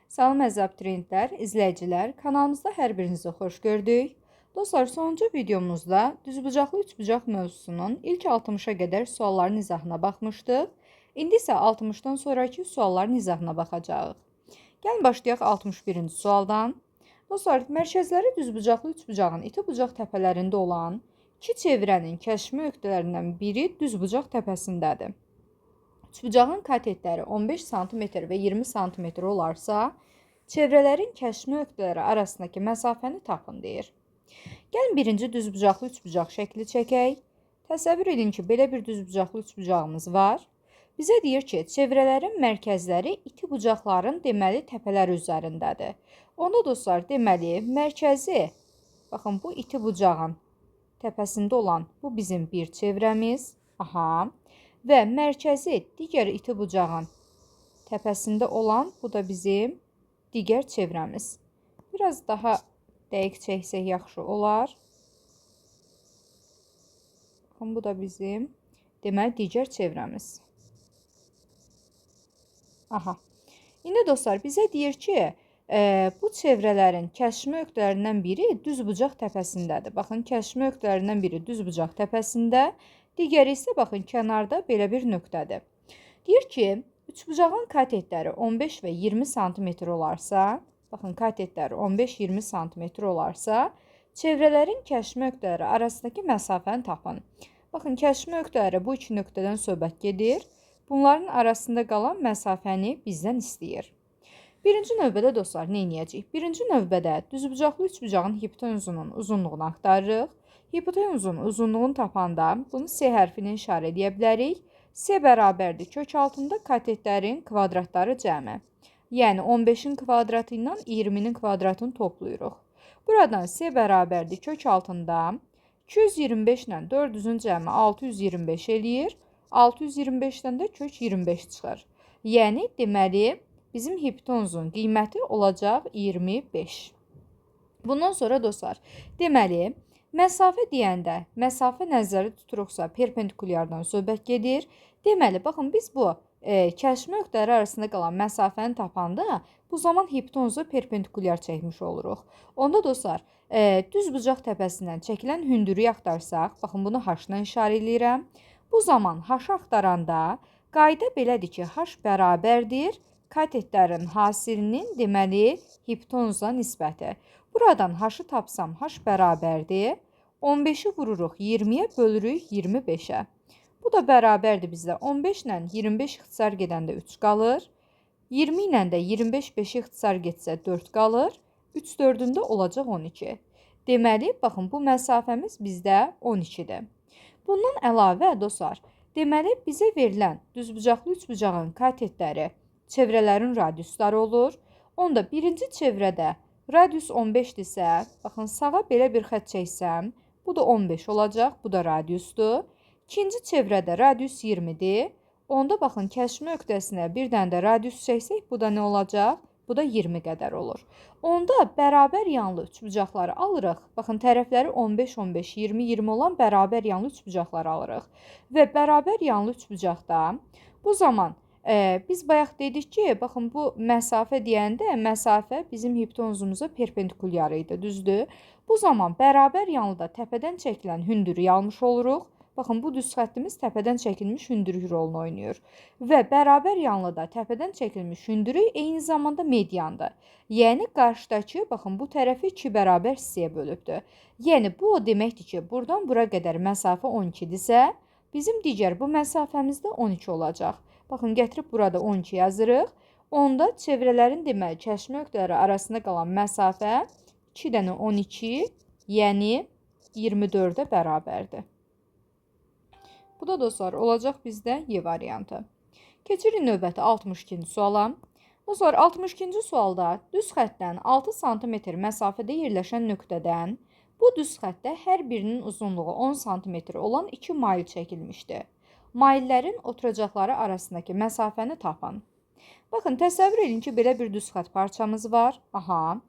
Salam əziz abituriyentlər, izləyicilər, kanalımızda hər birinizi xoş gördük. Dostlar, sonuncu videomuzda düzbucaqlı üçbucaq mövzusunun ilk 60-a qədər sualların izahına baxmışdıq. İndi isə 60-dan sonraki sualların izahına baxacağıq. Gəlin başlayaq 61-ci sualdan. Dostlar, mərkəzləri düzbucaqlı üçbucağın iti bucaq təpələrində olan iki çevrənin kəşfi nöqtələrindən biri düzbucaq təpəsindədir. Üçbucağın katetləri 15 sm və 20 sm olarsa, çevrələrin kəşfi nöqtələri arasındakı məsafəni tapın deyir. Gəlin birinci düzbucaqlı üçbucaq şəkli çəkək. Təsəvvür edin ki, belə bir düzbucaqlı üçbucağımız var. Bizə deyir ki, çevrələrin mərkəzləri iti bucaqların deməli təpələri üzərindədir. Onda dostlar, deməli mərkəzi, baxın bu iti bucağın təpəsində olan bu bizim bir çevrəmiz. Aha. Və mərkəzi digər iti bucağın təpəsində olan bu da bizim digər çevrəmiz. Biraz daha dəqiq çəksək yaxşı olar. Baxın, bu da bizim deməli digər çevrəmiz. Aha. İndi dostlar bizə deyir ki, bu çevrələrin kəşfi nöqtələrindən biri düzbucaq təpəsindədir. Baxın, kəşfi nöqtələrindən biri düzbucaq təpəsində, digəri isə baxın kənarda belə bir nöqtədir. Deyir ki, üçbucağın katetləri 15 və 20 sm olarsa, baxın katetləri 15-20 sm olarsa, çevrələrin kəşfi nöqtələri arasındakı məsafəni tapın. Baxın, kəşfi nöqtələri bu iki nöqtədən söhbət gedir. Bunların arasında qalan məsafəni bizdən istəyir. Birinci növbədə dostlar, nə edəcəyik? Birinci növbədə düzbucaqlı üçbucağın hipotenuzunun uzunluğunu axtarırıq. Hipotenuzun uzunluğunu tapanda bunu S hərfinə işarə edə bilərik. S bərabərdir kök altında katetlərin kvadratları cəmi. Yəni 15-in kvadratı ilə 20-nin kvadratını toplayırıq. Buradan S bərabərdir kök altında 225 ilə 400-ün cəmi 625 eləyir. 625-dən də kök 25 çıxır. Yəni deməli bizim hipotenuzun qiyməti olacaq 25. Bundan sonra dostlar, deməli məsafə deyəndə, məsafə nəzərdə tuturuqsa perpendikulyardan söhbət gedir. Deməli, baxın, biz bu kəşfi nöqtələri arasında qalan məsafəni tapanda bu zaman hipotenuzu perpendikulyar çəkmiş oluruq. Onda dostlar, düzbucaq təpəsindən çəkilən hündürlüyü axtarsaq, baxın, bunu H-dan işarə edirəm. Bu zaman H-ı axtaranda qayda belədir ki, H bərabərdir katetlərin hasilinin deməli hipotenuza nisbəti. Buradan H-ı tapsam, H bərabərdir. 15-i vururuq 20-yə, bölürük 25-ə. Bu da bərabərdir bizdə. 15 ilə 25 ixtisar gedəndə 3 qalır. 20 ilə də 25 5-i ixtisar getsə 4 qalır. 3 4-ündə olacaq 12. Deməli, baxın, bu məsafəmiz bizdə 12-dir. Bundan əlavə, dostlar, deməli, bizə verilən düzbucaqlı üçbucağın katetləri çevrələrin radiusları olur. Onda birinci çevrədə radius 15-dirsə, baxın, sağa belə bir xətt çəksəm, bu da 15 olacaq, bu da radiusdur. İkinci çevrədə radius 20-dir. Onda baxın, kəşfi nöqtəsinə bir dənə də radius çəksək, bu da nə olacaq? Bu da 20 qədər olur. Onda bərabər yanlı üçbucaqları alırıq. Baxın, tərəfləri 15, 15, 20, 20 olan bərabər yanlı üçbucaqları alırıq. Və bərabər yanlı üçbucaqda bu zaman biz bayaq dedik ki, baxın, bu məsafə deyəndə məsafə bizim hipotenuzumuza perpendikulyar idi, düzdür? Bu zaman bərabər yanlıda təpədən çəkilən hündürlüyü almış oluruq. Baxın, bu düz xəttimiz təpədən çəkilmiş hündürlük rolunu oynayır. Və bərabər yanlıda təpədən çəkilmiş hündürlük eyni zamanda mediandır. Yəni, qarşıdakı, baxın, bu tərəfi 2 bərabər hissəyə bölübdür. Yəni, bu o deməkdir ki, buradan bura qədər məsafə 12-dirsə, bizim digər bu məsafəmiz də 12 olacaq. Baxın, gətirib burada 12 yazırıq. Onda çevrələrin deməli kəşfi nöqtələri arasında qalan məsafə 2 dənə 12, yəni 24-ə bərabərdir. Bu da dostlar olacaq bizdə Y variantı. Keçirik növbəti 62-ci suala. Dostlar, 62-ci sualda düz xəttdən 6 sm məsafədə yerləşən nöqtədən bu düz xəttdə hər birinin uzunluğu 10 sm olan 2 mail çəkilmişdir. Maillərin oturacaqları arasındakı məsafəni tapın. Baxın, təsəvvür edin ki, belə bir düz xətt parçamız var. Aha,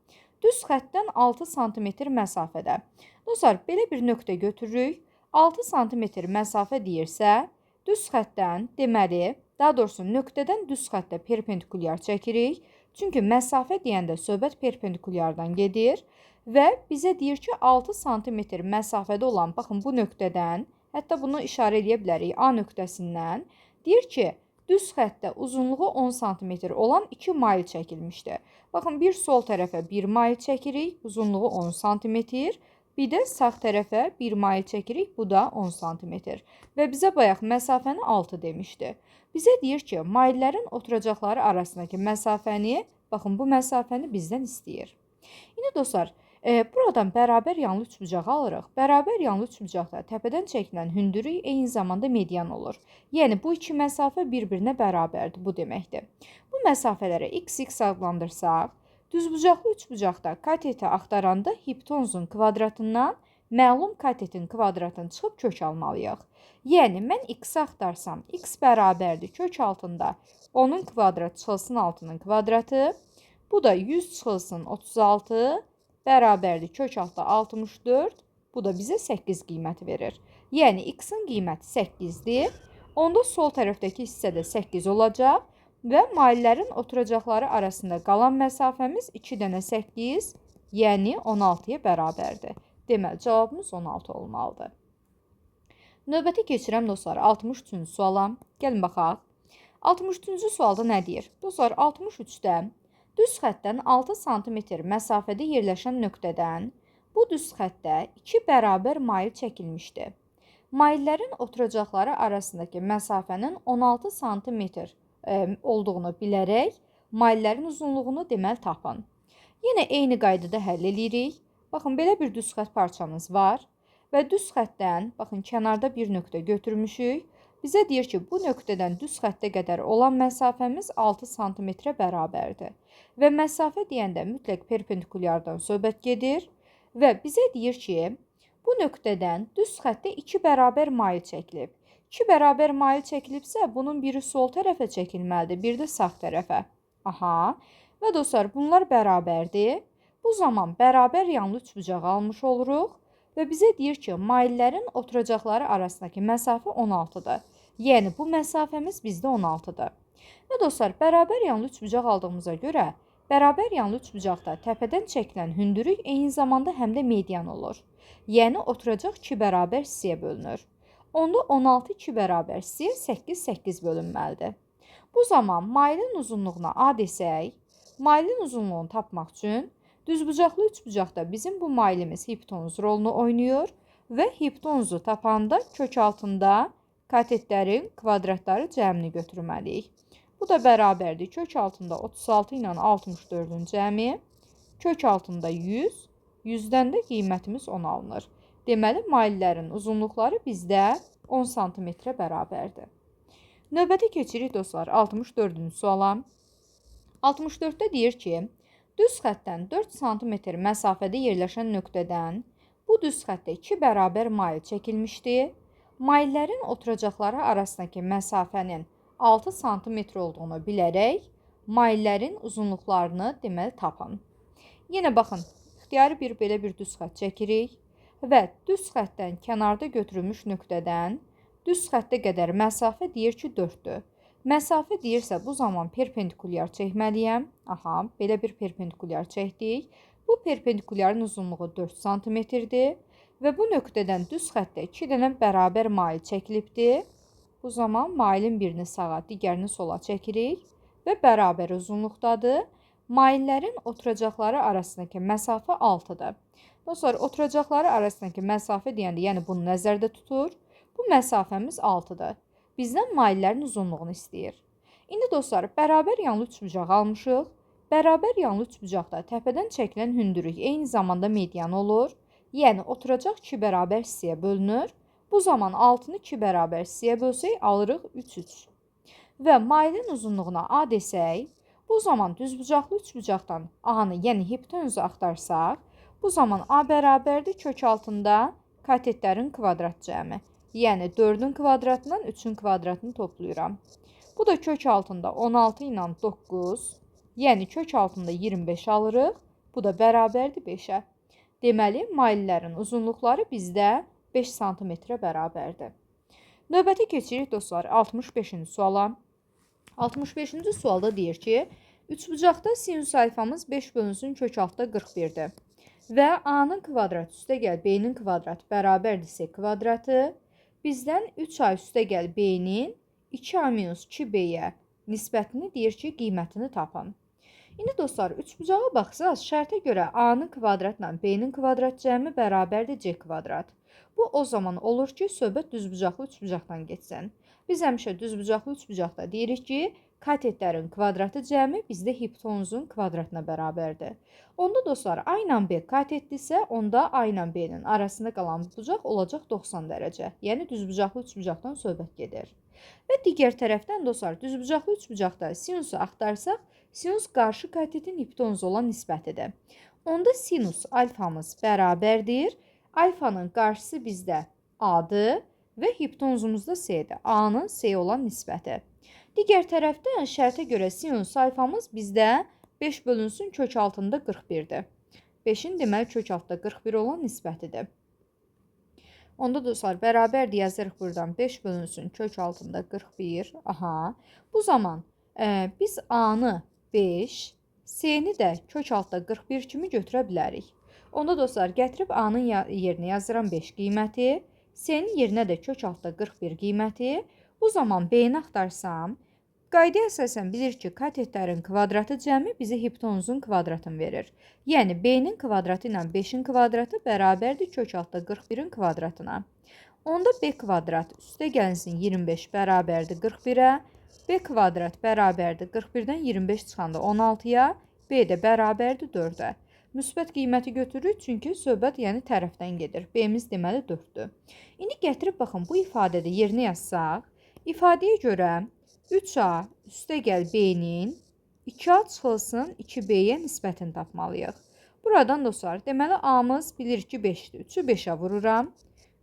düz xəttdən 6 sm məsafədə. Dostlar, belə bir nöqtə götürürük. 6 sm məsafə deyirsə, düz xəttdən, deməli, daha doğrusu nöqtədən düz xəttə perpendikulyar çəkirik. Çünki məsafə deyəndə söhbət perpendikulyardan gedir və bizə deyir ki, 6 sm məsafədə olan, baxın bu nöqtədən, hətta bunu işarə edə bilərik A nöqtəsindən, deyir ki, düz xəttdə uzunluğu 10 sm olan 2 mayl çəkilmişdir. Baxın, bir sol tərəfə 1 mayl çəkirik, uzunluğu 10 sm. Bir də sağ tərəfə 1 mayl çəkirik, bu da 10 sm. Və bizə bayaq məsafəni 6 demişdi. Bizə deyir ki, maillərin oturacaqları arasındakı məsafəni, baxın bu məsafəni bizdən istəyir. İndi dostlar, buradan bərabər yanlı üçbucağı alırıq. Bərabər yanlı üçbucaqda təpədən çəkilən hündürlük eyni zamanda median olur. Yəni, bu iki məsafə bir-birinə bərabərdir, bu deməkdir. Bu məsafələrə x adlandırsaq, düzbucaqlı üçbucaqda kateti axtaranda hipotenuzun kvadratından məlum katetin kvadratını çıxıb kök almalıyıq. Yəni, mən x axtarsam, x bərabərdir kök altında 10-un kvadratı çıxılsın 6-nın kvadratı, bu da 100 çıxılsın 36 bərabərdir kök altda 64, bu da bizə 8 qiyməti verir. Yəni, x-in qiyməti 8-dir. Onda sol tərəfdəki hissədə 8 olacaq və maillərin oturacaqları arasında qalan məsafəmiz 2 dənə 8, yəni 16-ya bərabərdir. Deməli, cavabımız 16 olmalıdır. Növbəti keçirəm dostlar 63-cü suala. Gəlin baxaq. 63-cü sualda nə deyir? Dostlar, 63-də düz xəttdən 6 sm məsafədə yerləşən nöqtədən bu düz xəttdə 2 bərabər mail çəkilmişdir. Maillərin oturacaqları arasındakı məsafənin 16 sm olduğunu bilərək, maillərin uzunluğunu deməli tapın. Yenə eyni qaydada həll edirik. Baxın, belə bir düz xətt parçamız var və düz xəttdən, baxın, kənarda bir nöqtə götürmüşük. Bizə deyir ki, bu nöqtədən düz xəttə qədər olan məsafəmiz 6 sm bərabərdir. Və məsafə deyəndə mütləq perpendikulyardan söhbət gedir və bizə deyir ki, bu nöqtədən düz xəttə 2 bərabər mail çəkilib. 2 bərabər mail çəkilibsə, bunun biri sol tərəfə çəkilməlidir, bir də sağ tərəfə. Aha, və dostlar, bunlar bərabərdir. Bu zaman bərabər yanlı üçbucağı almış oluruq və bizə deyir ki, maillərin oturacaqları arasındakı məsafə 16-dır. Yəni, bu məsafəmiz bizdə 16-dır. Və dostlar, bərabər yanlı üçbucaq aldığımıza görə, bərabər yanlı üçbucaqda təpədən çəkilən hündürlük eyni zamanda həm də median olur. Yəni, oturacaq 2 bərabər hissəyə bölünür. Onda 16 2 bərabər hissəyə 8 bölünməlidir. Bu zaman mailin uzunluğuna A desək, mailin uzunluğunu tapmaq üçün düzbucaqlı üçbucaqda bizim bu mailimiz hipotenuz rolunu oynayır və hipotenuzu tapanda kök altında katetlərin kvadratları cəmini götürməliyik. Bu da bərabərdir kök altında 36 ilə 64-ün cəmi, kök altında 100, 100-dən də qiymətimiz 10 alınır. Deməli, maillərin uzunluqları bizdə 10 sm bərabərdir. Növbəti keçirik dostlar 64-cü suala. 64-də deyir ki, düz xəttdən 4 sm məsafədə yerləşən nöqtədən bu düz xəttə 2 bərabər mail çəkilmişdir. Maillərin oturacaqları arasındakı məsafənin 6 sm olduğunu bilərək, maillərin uzunluqlarını deməli tapın. Yenə baxın, ixtiyari belə bir düz xətt çəkirik və düz xəttdən kənarda götürülmüş nöqtədən düz xəttə qədər məsafə deyir ki, 4-dür. Məsafə deyirsə, bu zaman perpendikulyar çəkməliyəm. Aha, belə bir perpendikulyar çəkdik. Bu perpendikulyarın uzunluğu 4 sm-dir və bu nöqtədən düz xəttə 2 dənə bərabər mail çəkilibdir. Bu zaman mailin birini sağa, digərini sola çəkirik və bərabər uzunluqdadır. Maillərin oturacaqları arasındakı məsafə 6-dır. Dostlar, oturacaqları arasındakı məsafə deyəndə, yəni bunu nəzərdə tutur. Bu məsafəmiz 6-dır. Bizdən maillərin uzunluğunu istəyir. İndi dostlar, bərabər yanlı üçbucaq almışıq. Bərabər yanlı üçbucaqda təpədən çəkilən hündürlük eyni zamanda median olur. Yəni, oturacaq 2 bərabər hissəyə bölünür. Bu zaman 6-nı 2 bərabər hissəyə bölsək, alırıq 3. Və mailin uzunluğuna A desək, bu zaman düzbucaqlı üçbucaqdan A-nı, yəni hipotenuzu axtarsaq, bu zaman A bərabərdir kök altında katetlərin kvadrat cəmi. Yəni 4-ün kvadratından 3-ün kvadratını toplayıram. Bu da kök altında 16 ilə 9, yəni kök altında 25 alırıq. Bu da bərabərdir 5-ə. Deməli, maillərin uzunluqları bizdə 5 sm bərabərdir. Növbəti keçirik dostlar 65-ci suala. 65-ci sualda deyir ki, Üçbucaqda sinus alfamız 5 bölünsün kök altda 41'dir. Və a-nın kvadratı üstə gəl b-nin kvadratı bərabərdirsə kvadratı, bizdən 3a üstə gəl b-nin 2a minus 2b-yə nisbətini deyir ki, qiymətini tapın. İndi dostlar, üçbucağa baxsaq, şərtə görə a-nın kvadratla b-nin kvadrat cəmi bərabərdir c kvadrat. Bu o zaman olur ki, söhbət düzbucaqlı üçbucaqdan getsin. Biz həmişə düzbucaqlı üçbucaqda deyirik ki, katetlərin kvadratı cəmi bizdə hipotenuzun kvadratına bərabərdir. Onda dostlar, a ilə b katetdirsə, onda a ilə b-nin arasında qalan bucaq olacaq 90 dərəcə. Yəni düzbucaqlı üçbucaqdan söhbət gedir. Və digər tərəfdən dostlar, düzbucaqlı üçbucaqda sinusu axtarsaq, sinus qarşı katetin hipotenuzu olan nisbətidir. Onda sinus alfamız bərabərdir. Alfanın qarşısı bizdə a-dır və hipotenuzumuzda c-dir. A-nın c-yə olan nisbəti. Digər tərəfdən şərtə görə sinus alfamız bizdə 5 bölünsün kök altında 41'dir. 5'in deməli kök altında 41 olan nisbətidir. Onda dostlar, bərabərdir yazırıq buradan 5 bölünsün kök altında 41. Aha. Bu zaman biz a-nı 5, c-ni də kök altında 41 kimi götürə bilərik. Onda dostlar, gətirib a-nın yerinə yazıram 5 qiyməti, c-nin yerinə də kök altında 41 qiyməti. Bu zaman b-ni axtarsam, qaydaya əsasən bilir ki, katetlərin kvadratı cəmi bizə hipotenuzun kvadratını verir. Yəni, b-nin kvadratı ilə 5-in kvadratı bərabərdir kök altında 41'in kvadratına. Onda b kvadrat üstə gəlsin 25 bərabərdir 41'ə, b kvadrat bərabərdir 41'dən 25 çıxanda 16'ya, b də bərabərdir 4'ə. Müsbət qiyməti götürürük, çünki söhbət yəni tərəfdən gedir. B-miz deməli 4'dür. İndi gətirib baxın, bu ifadədə yerinə yazsaq, ifadəyə görə 3a üstə gəl b-nin 2a çıxılsın 2b-yə nisbətini tapmalıyıq. Buradan dostlar, deməli a-mız bilir ki 5'dir. 3'ü 5'ə vururam.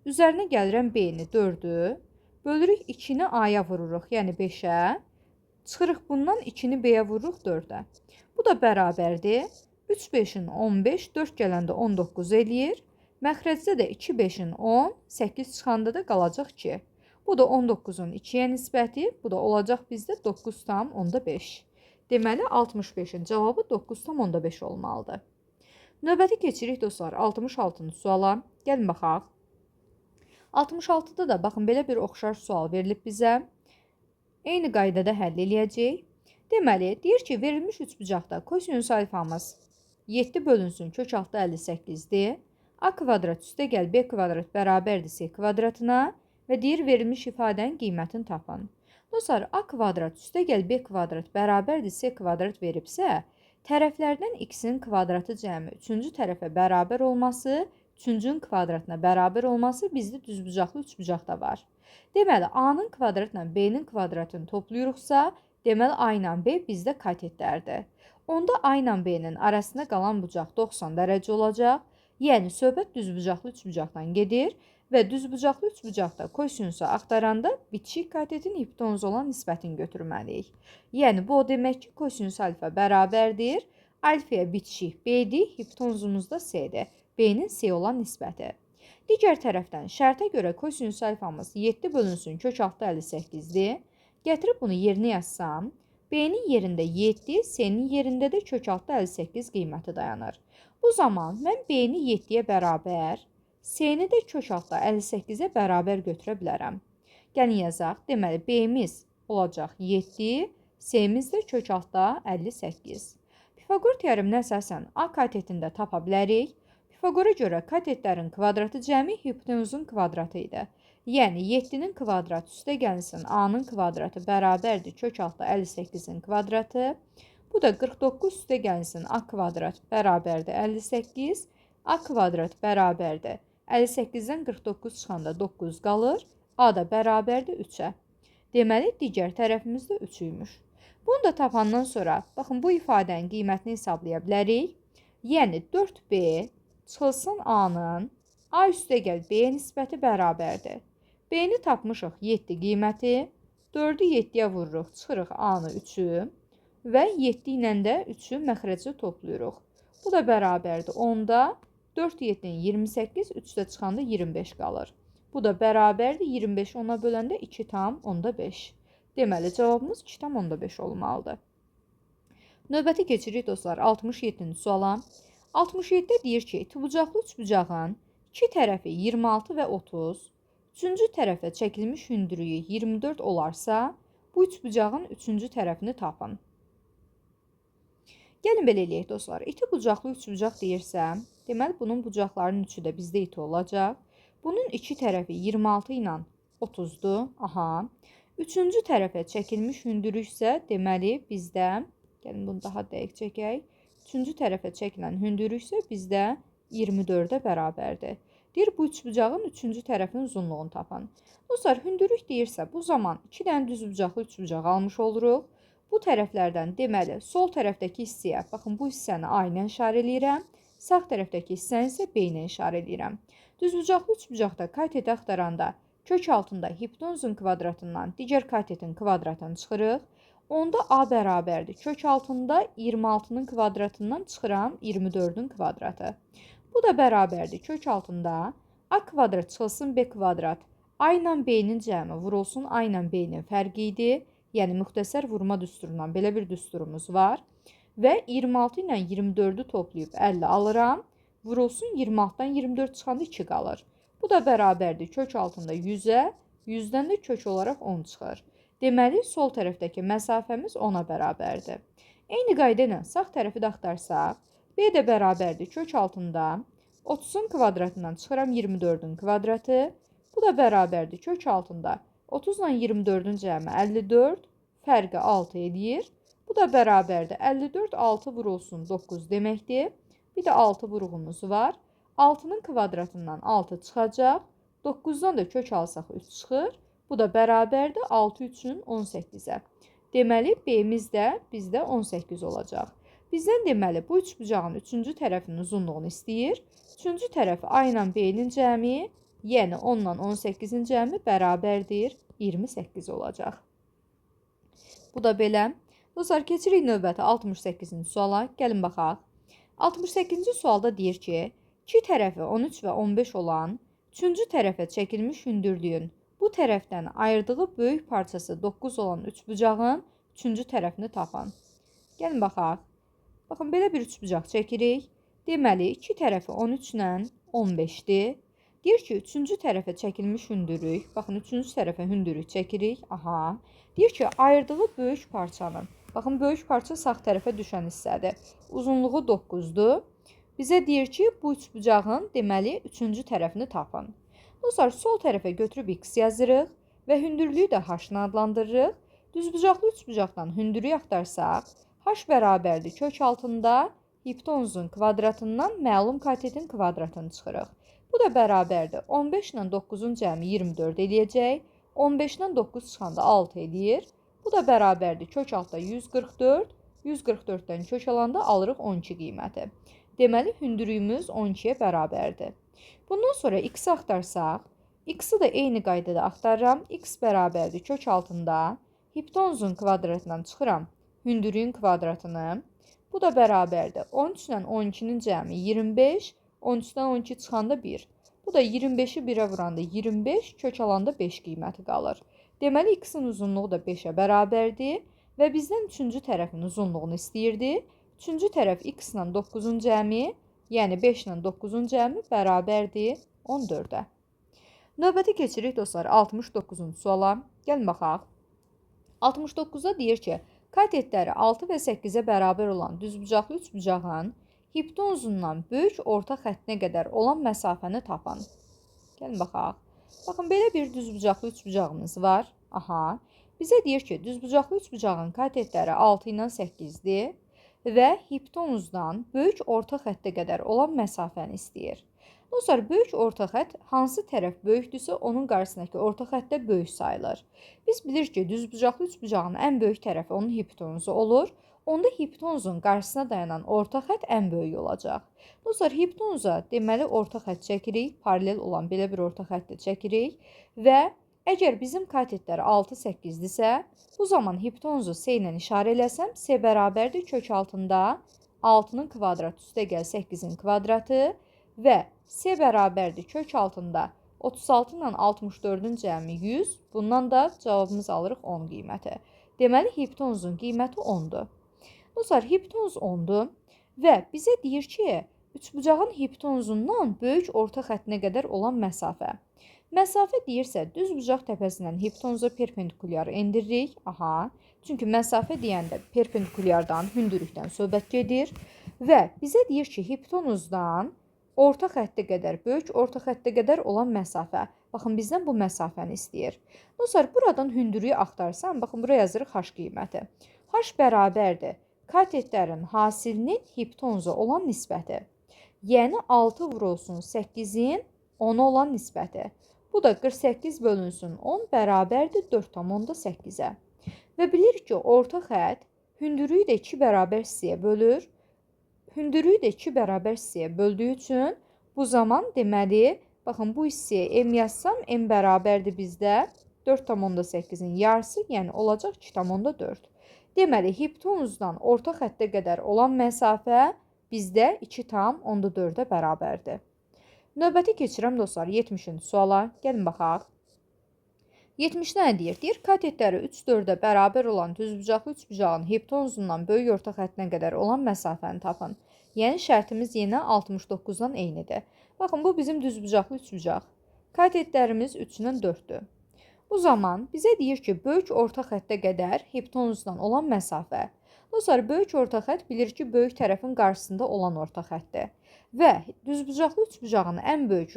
Üzərinə gəlirəm b-ni 4'ü. Bölürük 2'ni a-ya vururuq, yəni 5'ə. Çıxırıq bundan 2'ni b-yə vururuq 4'ə. Bu da bərabərdir. 3 5'in 15, 4 gələndə 19 eləyir. Məxrəcdə də 2 5'in 10, 8 çıxanda da qalacaq 2. Bu da 19'un 2'yə nisbəti, bu da olacaq bizdə 9,5. Deməli 65'in cavabı 9,5 olmalıdır. Növbəti keçirik dostlar 66-cı suala. Gəlin baxaq. 66'da da baxın belə bir oxşar sual verilib bizə. Eyni qaydada həll eləyəcək. Deməli, deyir ki, verilmiş üçbucaqda kosinus alfamız 7 bölünsün kök altda 58'dir. A kvadrat üstə gəl b kvadrat bərabərdir c kvadratına və deyir verilmiş ifadənin qiymətini tapın. Dostlar, a kvadrat üstə gəl b kvadrat bərabərdir c kvadrat veribsə, tərəflərdən x-in kvadratı cəmi 3-cü tərəfə bərabər olması, 3-cünün kvadratına bərabər olması bizdə düzbucaqlı üçbucaqda var. Deməli, a-nın kvadratla b-nin kvadratını toplayırıqsa, deməli a ilə b bizdə katetlərdir. Onda a ilə b-nin arasında qalan bucaq 90 dərəcə olacaq. Yəni, söhbət düzbucaqlı üçbucaqdan gedir və düzbucaqlı üçbucaqda kosinusu axtaranda bitişik katetin hipotenuzu olan nisbətini götürməliyik. Yəni, bu o demək ki, kosinus alfa bərabərdir. Alfaya bitişik b-dir, hipotenuzumuz da c-dir. B-nin c olan nisbəti. Digər tərəfdən şərtə görə kosinus alfamız 7 bölünsün kök altda 58'dir. Gətirib bunu yerinə yazsam, b-nin yerində 7, c-nin yerində də kök altda 58 qiyməti dayanır. Bu zaman mən b-ni 7'yə bərabər, c-ni də kök altda 58'ə bərabər götürə bilərəm. Gəlin yazaq, deməli b-miz olacaq 7, c-miz də kök altda 58. Pifaqor teoreminə əsasən a katetini də tapa bilərik. Pifaqora görə katetlərin kvadratı cəmi hipotenuzun kvadratı idi. Yəni 7'nin kvadratı üstə gəlsin a-nın kvadratı bərabərdir kök altda 58'in kvadratı. Bu da 49 üstə gəlsin a kvadrat bərabərdir 58. A kvadrat bərabərdir 58'dən 49 çıxanda 9 qalır. A da bərabərdir 3'ə. Deməli, digər tərəfimiz də 3 imiş. Bunu da tapandan sonra, baxın, bu ifadənin qiymətini hesablaya bilərik. Yəni 4b çıxılsın a-nın a üstə gəl b-yə nisbəti bərabərdir. B-ni tapmışıq 7 qiyməti, 4'ü 7'yə vururuq, çıxırıq a-nı 3'ü və 7 ilə də 3'ü məxrəcə toplayırıq. Bu da bərabərdir 10'da, 4 7'nin 28, 3'də çıxanda 25 qalır. Bu da bərabərdir 25 10'a böləndə 2,5. Deməli, cavabımız 2,5 olmalıdır. Növbəti keçirik dostlar 67-ci suala. 67-də deyir ki, itibucaqlı üçbucağın iki tərəfi 26 və 30, üçüncü tərəfə çəkilmiş hündürlüyü 24 olarsa, bu üçbucağın üçüncü tərəfini tapın. Gəlin belə eləyək dostlar. İti bucaqlı üçbucaq deyirsə, deməli bunun bucaqlarının üçü də bizdə iti olacaq. Bunun iki tərəfi 26 ilə 30-dur. Aha. Üçüncü tərəfə çəkilmiş hündürlük isə deməli bizdə, gəlin bunu daha dəqiq çəkək. Üçüncü tərəfə çəkilən hündürlük isə bizdə 24-ə bərabərdir. Deyir, bu üçbucağın üçüncü tərəfinin uzunluğunu tapın. Dostlar, hündürlük deyirsə, bu zaman 2 dənə düzbucaqlı üçbucaq almış oluruq. Bu tərəflərdən deməli, sol tərəfdəki hissəyə, baxın bu hissəni A ilə işarə edirəm, sağ tərəfdəki hissəni isə B ilə işarə edirəm. Düzbucaqlı üçbucaqda kateti axtaranda kök altında hipotenuzun kvadratından digər katetin kvadratını çıxırıq. Onda A bərabərdir. Kök altında 26-nın kvadratından çıxıram 24-ün kvadratı. Bu da bərabərdir. Kök altında A kvadrat çıxılsın B kvadrat. A ilə B-nin cəmi vurulsun A ilə B-nin fərqi idi. Yəni, müxtəsər vurma düsturundan belə bir düsturumuz var. Və 26 ilə 24-ü toplayıb 50 alıram. Vurulsun 26-dan 24 çıxanda 2 qalır. Bu da bərabərdir. Kök altında 100-ə, 100-dən də kök olaraq 10 çıxır. Deməli, sol tərəfdəki məsafəmiz 10-a bərabərdir. Eyni qayda ilə sağ tərəfi də axtarsaq, B də bərabərdir. Kök altında 30-un kvadratından çıxıram 24-ün kvadratı. Bu da bərabərdir. Kök altında 30 ilə 24-ün cəmi 54, fərqi 6 edir. Bu da bərabərdir. 54, 6 vurulsun 9 deməkdir. Bir də 6 vuruğumuz var. 6-nın kvadratından 6 çıxacaq. 9-dan da kök alsaq 3 çıxır. Bu da bərabərdir 6 üçün 18-ə. Deməli, B-miz də bizdə 18 olacaq. Bizdən deməli, bu üçbucağın üçüncü tərəfinin uzunluğunu istəyir. Üçüncü tərəfi A ilə B-nin cəmi, yəni 10 ilə 18-in cəmi bərabərdir 28 olacaq. Bu da belə. Dostlar, keçirik növbəti 68-ci suala. Gəlin baxaq. 68-ci sualda deyir ki, iki tərəfi 13 və 15 olan, üçüncü tərəfə çəkilmiş hündürlüyün bu tərəfdən ayırdığı böyük parçası 9 olan üçbucağın üçüncü tərəfini tapın. Gəlin baxaq. Baxın, belə bir üçbucaq çəkirik. Deməli, iki tərəfi 13 ilə 15-dir. Deyir ki, üçüncü tərəfə çəkilmiş hündürlük, baxın, üçüncü tərəfə hündürlük çəkirik, aha. Deyir ki, ayırdığı böyük parçanın, baxın, böyük parça sağ tərəfə düşən hissədir. Uzunluğu 9-dur. Bizə deyir ki, bu üçbucağın, deməli, üçüncü tərəfini tapın. Dostlar, sol tərəfə götürüb x yazırıq və hündürlüyü də h-nı adlandırırıq. Düzbucaqlı üçbucaqdan hündürlüyü axtarsaq, h bərabərdir kök altında hipotenuzun kvadratından məlum katetin kvadratını çıxırıq. Bu da bərabərdir. 15 ilə 9-un cəmi 24 eləyəcək. 15-dən 9 çıxanda 6 eləyir. Bu da bərabərdir. Kök altda 144. 144-dən kök alanda alırıq 12 qiyməti. Deməli, hündürlüyümüz 12-yə bərabərdir. Bundan sonra x-i axtarsaq, x-i də eyni qaydada axtarıram. X bərabərdir. Kök altında hipotenuzun kvadratından çıxıram hündürlüyün kvadratını. Bu da bərabərdir. 13 ilə 12-nin cəmi 25. 13-dən 12 çıxanda 1. Bu da 25-i 1-ə vuranda 25, kök alanda 5 qiyməti qalır. Deməli, x-in uzunluğu da 5-ə bərabərdir və bizdən üçüncü tərəfin uzunluğunu istəyirdi. Üçüncü tərəf x ilə 9-un cəmi, yəni 5 ilə 9-un cəmi bərabərdir 14-ə. Növbəti keçirik dostlar 69-cu suala. Gəlin baxaq. 69-da deyir ki, katetləri 6 və 8-ə bərabər olan düzbucaqlı üçbucağın hipotenuzundan böyük orta xəttinə qədər olan məsafəni tapın. Gəlin baxaq. Baxın, belə bir düzbucaqlı üçbucağımız var. Aha. Bizə deyir ki, düzbucaqlı üçbucağın katetləri 6 ilə 8-dir və hipotenuzdan böyük orta xəttə qədər olan məsafəni istəyir. Dostlar, böyük orta xətt hansı tərəf böyükdürsə, onun qarşısındakı orta xəttdə böyük sayılır. Biz bilirik ki, düzbucaqlı üçbucağın ən böyük tərəfi onun hipotenuzu olur. Onda hipotenuzun qarşısına dayanan orta xətt ən böyük olacaq. Dostlar, hipotenuza deməli orta xətt çəkirik, paralel olan belə bir orta xətti çəkirik və əgər bizim katetlər 6-8-dirsə, bu zaman hipotenuzu S ilə işarə eləsəm, S bərabərdir kök altında 6-nın kvadratı üstə gəl 8-in kvadratı və S bərabərdir kök altında 36 ilə 64-ün cəmi 100, bundan da cavabımız alırıq 10 qiyməti. Deməli, hipotenuzun qiyməti 10-dur. Dostlar, hipotenuz 10-dur və bizə deyir ki, üçbucağın hipotenuzundan böyük orta xəttinə qədər olan məsafə. Məsafə deyirsə, düzbucaq təpəsindən hipotenuza perpendikulyar endiririk. Aha, çünki məsafə deyəndə perpendikulyardan, hündürlükdən söhbət gedir və bizə deyir ki, hipotenuzdan orta xəttə qədər, böyük orta xəttə qədər olan məsafə. Baxın, bizdən bu məsafəni istəyir. Dostlar, buradan hündürlüyü axtarsam, baxın, buraya yazırıq h qiyməti. H bərabərdir katetlərin hasilinin hipotenuza olan nisbəti. Yəni 6 vurulsun 8-in 10-a olan nisbəti. Bu da 48 bölünsün 10 bərabərdir 4,8-ə. Və bilirik ki, orta xətt hündürlüyü də 2 bərabər hissəyə bölür. Hündürlüyü də 2 bərabər hissəyə böldüyü üçün bu zaman deməli, baxın, bu hissəyə m yazsam, m bərabərdir bizdə 4,8-in yarısı, yəni olacaq 2,4. Deməli, hipotenuzdan orta xəttə qədər olan məsafə bizdə 2,4-ə bərabərdir. Növbəti keçirəm dostlar 70-ci suala. Gəlin baxaq. 70-də nə deyir? Deyir, katetləri 3-4-ə bərabər olan düzbucaqlı üçbucağın hipotenuzundan böyük orta xəttinə qədər olan məsafəni tapın. Yəni, şərtimiz yenə 69-dan eynidir. Baxın, bu bizim düzbucaqlı üçbucaq. Katetlərimiz 3-dən 4-dür. Bu zaman bizə deyir ki, böyük orta xəttə qədər hipotenuzdan olan məsafə. Dostlar, böyük orta xətt bilir ki, böyük tərəfin qarşısında olan orta xəttdir. Və düzbucaqlı üçbucağın ən böyük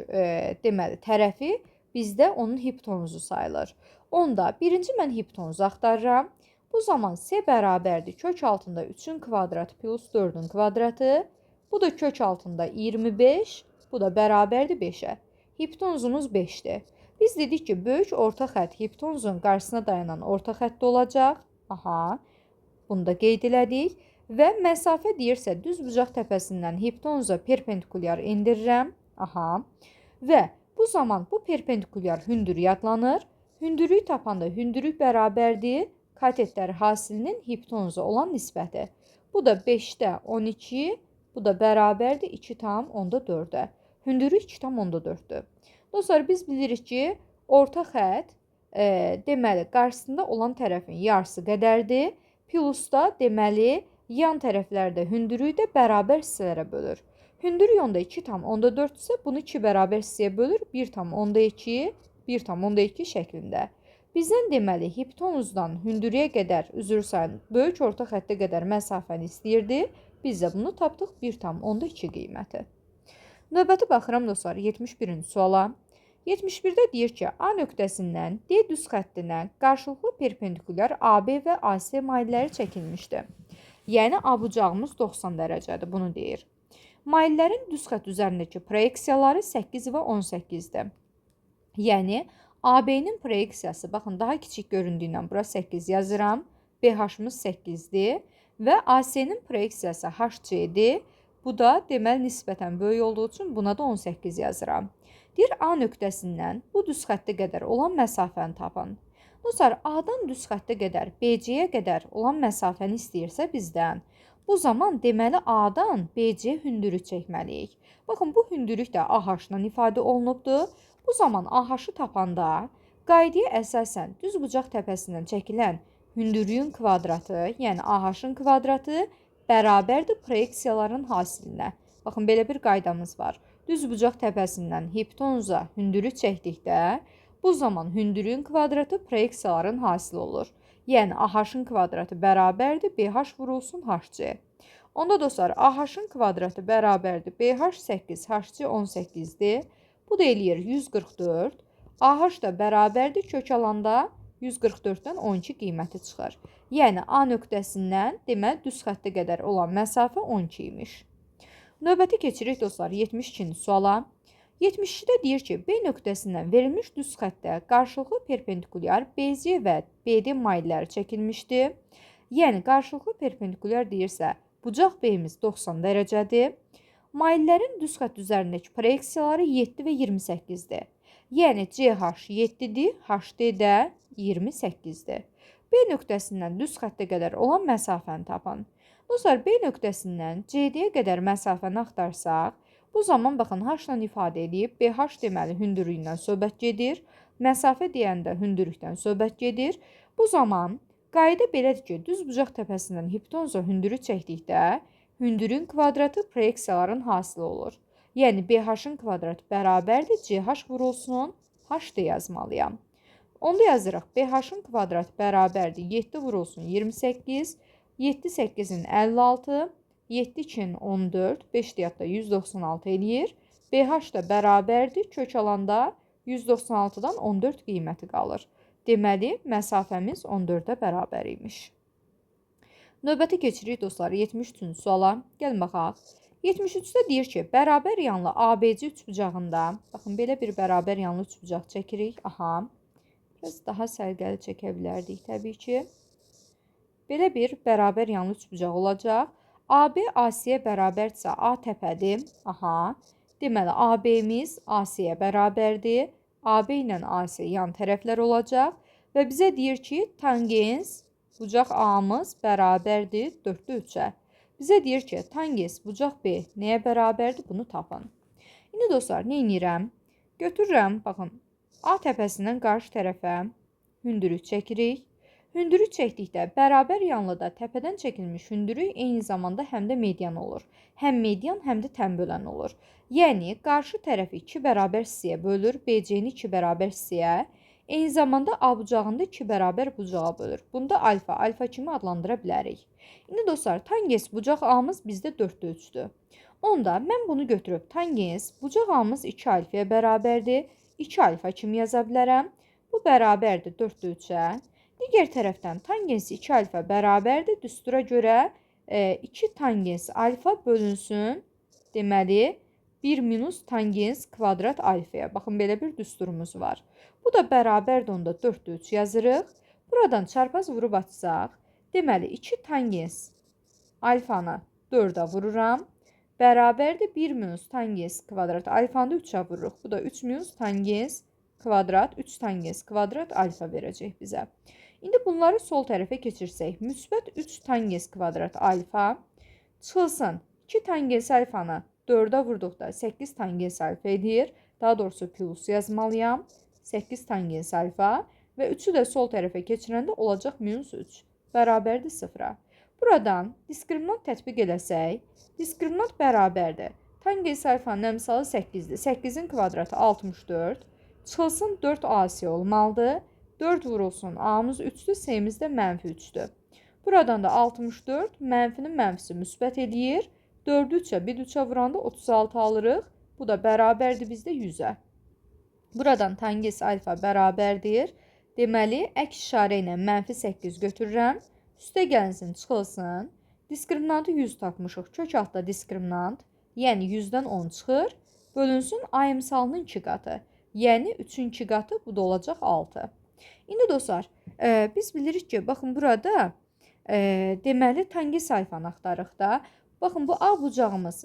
deməli, tərəfi bizdə onun hipotenuzu sayılır. Onda birinci mən hipotenuzu axtarıram. Bu zaman S bərabərdir kök altında 3-ün kvadratı plus 4-ün kvadratı. Bu da kök altında 25. Bu da bərabərdir 5-ə. Hipotenuzumuz 5-dir. Biz dedik ki, böyük orta xətt hipotenuzun qarşısına dayanan orta xəttdə olacaq. Aha, bunu da qeyd elədik. Və məsafə deyirsə, düzbucaq təpəsindən hipotenuza perpendikulyar endirirəm. Aha, və bu zaman bu perpendikulyar hündürlük adlanır. Hündürlük tapanda hündürlük bərabərdir katetləri hasilinin hipotenuza olan nisbəti. Bu da 5-də 12, bu da bərabərdir 2,4-ə. Hündürlük 2,4-dür. Dostlar, biz bilirik ki, orta xətt deməli, qarşısında olan tərəfin yarısı qədərdir. Plusda deməli, yan tərəflərdə hündürlüyü də bərabər hissələrə bölür. Hündürlük onda 2,4 isə bunu 2 bərabər hissəyə bölür. 1,2, 1,2 şəklində. Bizdən deməli, hipotenuzdan hündürlüyə qədər, üzr sayın, böyük orta xəttə qədər məsafəni istəyirdi. Biz də bunu tapdıq 1,2 qiyməti. Növbəti baxıram dostlar 71-ci suala. 71-də deyir ki, A nöqtəsindən D düz xəttinə qarşılıqlı perpendikulyar AB və AC mailləri çəkilmişdir. Yəni, A bucağımız 90 dərəcədir, bunu deyir. Maillərin düz xətt üzərindəki proyeksiyaları 8 və 18-dir. Yəni, AB-nin proyeksiyası, baxın, daha kiçik göründüyündən bura 8 yazıram. BH-ımız 8-dir və AC-nin proyeksiyası HC-dir. Bu da deməli nisbətən böyük olduğu üçün buna da 18 yazıram. Deyir, A nöqtəsindən bu düz xəttə qədər olan məsafəni tapın. Dostlar, A-dan düz xəttə qədər BC-yə qədər olan məsafəni istəyirsə bizdən, bu zaman deməli A-dan BC hündürlük çəkməliyik. Baxın, bu hündürlük də AH-dan ifadə olunubdur. Bu zaman AH-ı tapanda qaydaya əsasən düzbucaq təpəsindən çəkilən hündürlüyün kvadratı, yəni AH-ın kvadratı bərabərdir proyeksiyaların hasilinə. Baxın, belə bir qaydamız var. Düzbucaq təpəsindən hipotenuza hündürlük çəkdikdə, bu zaman hündürlüyün kvadratı proyeksiyaların hasili olur. Yəni, AH-ın kvadratı bərabərdir, BH vurulsun HC. Onda dostlar, AH-ın kvadratı bərabərdir, BH 8, HC 18-dir. Bu da eləyir 144. AH da bərabərdir, kök alanda 144-dən 12 qiyməti çıxar. Yəni, A nöqtəsindən deməli düz xəttə qədər olan məsafə 12 imiş. Növbəti keçirik dostlar 72-ci suala. 72-də deyir ki, B nöqtəsindən verilmiş düz xəttə qarşılıqlı perpendikulyar BC və BD mailləri çəkilmişdir. Yəni, qarşılıqlı perpendikulyar deyirsə, bucaq B-miz 90 dərəcədir. Maillərin düz xətt üzərindəki proyeksiyaları 7 və 28-dir. Yəni, CH 7-dir, HD də 28-dir. B nöqtəsindən düz xəttə qədər olan məsafəni tapın. Dostlar, B nöqtəsindən CD-yə qədər məsafəni axtarsaq, bu zaman baxın, H-dan ifadə edib, BH deməli hündürlüyündən söhbət gedir, məsafə deyəndə hündürlükdən söhbət gedir. Bu zaman Qayda belədir ki, düzbucaq təpəsindən hipotenuza hündürü çəkdikdə, hündürün kvadratı proyeksiyaların hasili olur. Yəni, BH-ın kvadratı bərabərdir, CH vurulsun, H-da yazmalıyam. Onda yazırıq, BH-ın kvadratı bərabərdir, 7 vurulsun 28, 7 8-in 56, 7 2-nin 14, 5 deyək də 196 eləyir. BH da bərabərdir, kök alanda 196-dan 14 qiyməti qalır. Deməli, məsafəmiz 14-ə bərabər imiş. Növbəti keçirik dostlar 73-cü suala. Gəlin baxaq. 73-də deyir ki, bərabər yanlı ABC üçbucağında, baxın, belə bir bərabər yanlı üçbucaq çəkirik. Aha, biraz daha sərgəli çəkə bilərdik təbii ki. Belə bir bərabər yanlı üçbucaq olacaq. AB AC-yə bərabərdirsə A təpədir. Aha, deməli, AB-miz AC-yə bərabərdir. AB ilə AC yan tərəflər olacaq və bizə deyir ki, tangens bucaq A-mız bərabərdir 4-də 3-ə. Bizə deyir ki, tangens bucaq B nəyə bərabərdir? Bunu tapın. İndi dostlar, nə edirəm? Götürürəm, baxın, A təpəsindən qarşı tərəfə hündürlük çəkirik. Hündürlük çəkdikdə bərabər yanlıda təpədən çəkilmiş hündürlük eyni zamanda həm də median olur. Həm median, həm də tən bölən olur. Yəni, qarşı tərəfi 2 bərabər hissəyə bölür, BC-ni 2 bərabər hissəyə, eyni zamanda A bucağında 2 bərabər bucağa bölür. Bunda alfa, alfa kimi adlandıra bilərik. İndi dostlar, tangens bucaq A-mız bizdə 4-də 3-dür. Onda mən bunu götürüb tangens bucaq A-mız 2 alfaya bərabərdir, 2 alfa kimi yaza bilərəm. Bu bərabərdir 4-də 3-ə. Digər tərəfdən tangens 2 alfa bərabərdir. Düstura görə 2 tangens alfa bölünsün. Deməli, 1 minus tangens kvadrat alfaya. Baxın, belə bir düsturumuz var. Bu da bərabərdir, onda 4-də 3 yazırıq. Buradan çarpaz vurub açsaq. Deməli, 2 tangens alfanı 4-ə vururam. Bərabərdir 1 minus tangens kvadrat alfanı 3-ə vururuq. Bu da 3 minus tangens kvadrat, 3 tangens kvadrat alfa verəcək bizə. İndi bunları sol tərəfə keçirsək, müsbət 3 tangens kvadrat alfa çıxılsın. 2 tangens alfanı 4-ə vurduqda 8 tangens alfa edir. Daha doğrusu plus yazmalıyam. 8 tangens alfa və 3-ü də sol tərəfə keçirəndə olacaq minus 3. Bərabərdir 0-a. Buradan diskriminant tətbiq eləsək, diskriminant bərabərdir. Tangens alfanın əmsalı 8-dir. 8-in kvadratı 64. Çıxılsın 4 AC olmalıdır. 4 vurulsun. A-mız 3-dür, S-miz də mənfi 3-dür. Buradan da 64, mənfinin mənfisi müsbət eləyir. 4-ü 3-ə, 1 3-ə vuranda 36 alırıq. Bu da bərabərdir bizdə 100-ə. Buradan tangens alfa bərabərdir. Deməli, əks işarə ilə mənfi 8 götürürəm. Üstə gəlinsin, çıxılsın. Diskriminantı 100 tapmışıq. Kök altda diskriminant, yəni 100-dən 10 çıxır. Bölünsün A emsalının 2 qatı. Yəni 3-ün 2 qatı, bu da olacaq 6. İndi dostlar, biz bilirik ki, baxın burada deməli tangens alfanı axtarıq da. Baxın, bu A bucağımız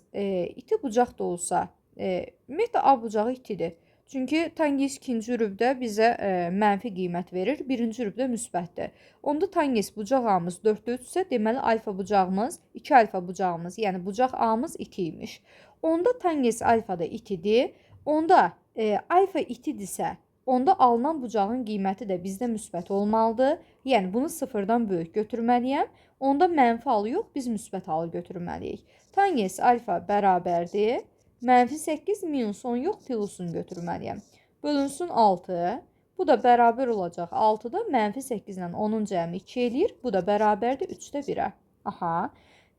iti bucaq da olsa, ümumiyyətlə A bucağı itidir. Çünki tangens ikinci rübdə bizə mənfi qiymət verir, birinci rübdə müsbətdir. Onda tangens bucaq A-mız 4-də 3 isə, deməli alfa bucağımız, 2 alfa bucağımız, yəni bucaq A-mız iti imiş. Onda tangens alfa da itidir. Onda alfa itidirsə, onda alınan bucağın qiyməti də bizdə müsbət olmalıdır. Yəni, bunu 0-dan böyük götürməliyəm. Onda mənfi alı yox, biz müsbət alı götürməliyik. Tangens alfa bərabərdir. Mənfi 8 minus 10 yox, plusun götürməliyəm. Bölünsün 6. Bu da bərabər olacaq 6-da. Mənfi 8 ilə 10-un cəmi 2 eləyir. Bu da bərabərdir 3-də 1-ə. Aha.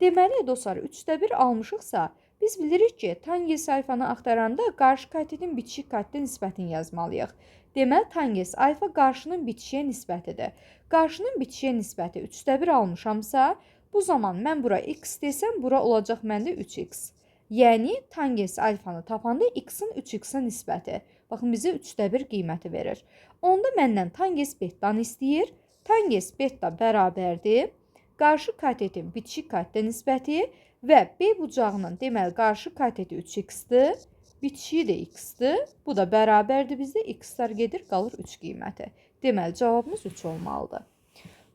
Deməli, dostlar, 3-də 1 almışıqsa, biz bilirik ki, tangens alfanı axtaranda qarşı katetin bitişik katetə nisbətini yazmalıyıq. Deməli, tangens alfa qarşının bitişiyə nisbətidir. Qarşının bitişiyə nisbəti 3-də 1 almışamsa, bu zaman mən bura x desəm, bura olacaq məndə 3x. Yəni, tangens alfanı tapanda x-in 3x-a nisbəti. Baxın, bizə 3-də 1 qiyməti verir. Onda məndən tangens bettanı istəyir. Tangens betta bərabərdir. Qarşı katetin bitişik katetə nisbəti və B bucağının deməli qarşı kateti 3x-dir, bitişiyi də x-dir. Bu da bərabərdir bizdə, x-lar gedir, qalır 3 qiyməti. Deməli, cavabımız 3 olmalıdır.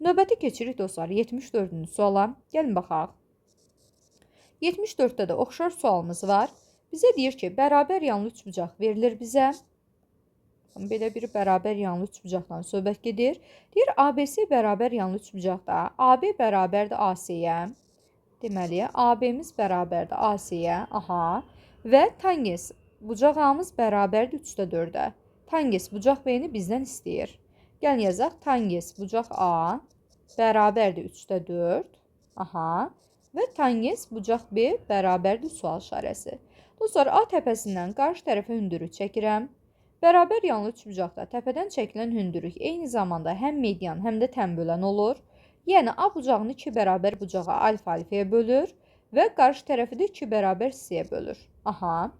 Növbəti keçirik dostlar 74-cü suala. Gəlin baxaq. 74-də də oxşar sualımız var. Bizə deyir ki, bərabər yanlı üçbucaq verilir bizə. Belə bir bərabər yanlı üçbucaqdan söhbət gedir. Deyir ABC bərabər yanlı üçbucaqda AB bərabərdir AC-yə. Deməli, AB-miz bərabərdir AC-yə. Aha. Və tangens bucaq A-mız bərabərdir 3/4-ə. Tangens bucaq B-ni bizdən istəyir. Gəlin yazaq. Tangens bucaq A bərabərdir 3/4. Aha. Və tangens bucaq B bərabərdir sual işarəsi. Dostlar, A təpəsindən qarşı tərəfə hündürlük çəkirəm. Bərabər yanlı üçbucaqda təpədən çəkilən hündürlük eyni zamanda həm median, həm də tənbölən olur. Yəni, A bucağını 2 bərabər bucağa alfa-alfaya bölür və qarşı tərəfi də 2 bərabər C-yə bölür. Aha.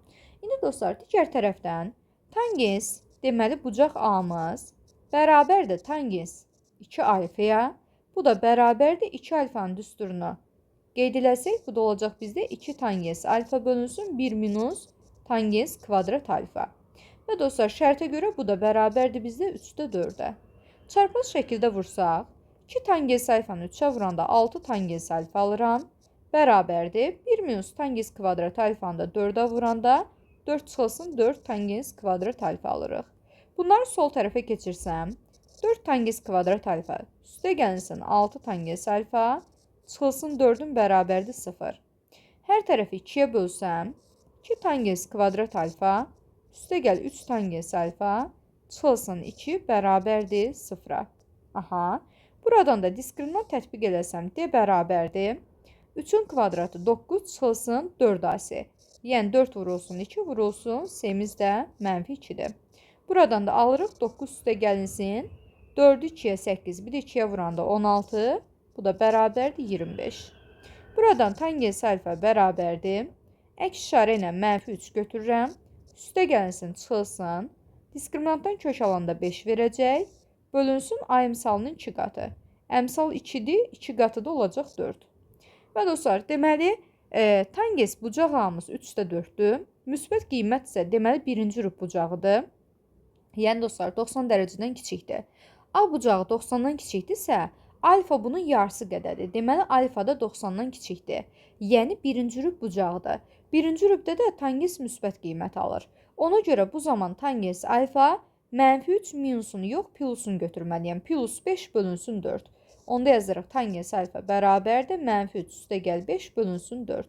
İndi dostlar, digər tərəfdən tangens, deməli, bucaq A-mız bərabərdir tangens 2 alfaya. Bu da bərabərdir 2 alfanın düsturunu qeyd eləsək, bu da olacaq bizdə 2 tangens alfa bölünsün 1 minus tangens kvadrat alfa. Və dostlar, şərtə görə bu da bərabərdir bizdə 3/4-ə. Çarpaz şəkildə vursaq, 2 tangens alfanı 3-ə vuranda 6 tangens alfa alıram. Bərabərdir 1 minus tangens kvadrat alfanı da 4-ə vuranda 4 çıxılsın 4 tangens kvadrat alfa alırıq. Bunları sol tərəfə keçirsəm, 4 tangens kvadrat alfa üstə gəlinsin 6 tangens alfa çıxılsın 4-ün bərabərdir 0. Hər tərəfi 2-yə bölsəm, 2 tangens kvadrat alfa üstə gəl 3 tangens alfa çıxılsın 2 bərabərdir 0-a. Aha. Buradan da diskriminant tətbiq eləsəm, D bərabərdir 3-ün kvadratı 9 çıxılsın 4AC. Yəni 4 vurulsun 2 vurulsun C-miz də -2-dir. Buradan da alırıq 9 üstə gəlinsin 4-ü 2-yə 8, bir də 2-yə vuranda 16. Bu da bərabərdir 25. Buradan tangens alfa bərabərdir. Əks işarə ilə -3 götürürəm. Üstə gəlinsin, çıxılsın. Diskriminantdan kök alanda 5 verəcək. Bölünsün A əmsalının 2 qatı. Əmsal 2-dir, 2 qatı da olacaq 4. Və dostlar, deməli, tangens bucaq A-mız 3/4-dür. Müsbət qiymət isə deməli birinci rüb bucağıdır. Yəni dostlar, 90 dərəcədən kiçikdir. A bucağı 90-dan kiçikdirsə, alfa bunun yarısı qədərdir. Deməli, alfa da 90-dan kiçikdir. Yəni, birinci rüb bucağıdır. Birinci rübdə də tangens müsbət qiymət alır. Ona görə bu zaman tangens alfa -3 minusunu yox, plusunu götürməliyəm. Plus 5 bölünsün 4. Onda yazırıq tangens alfa bərabərdir. -3 üstə gəl 5 bölünsün 4.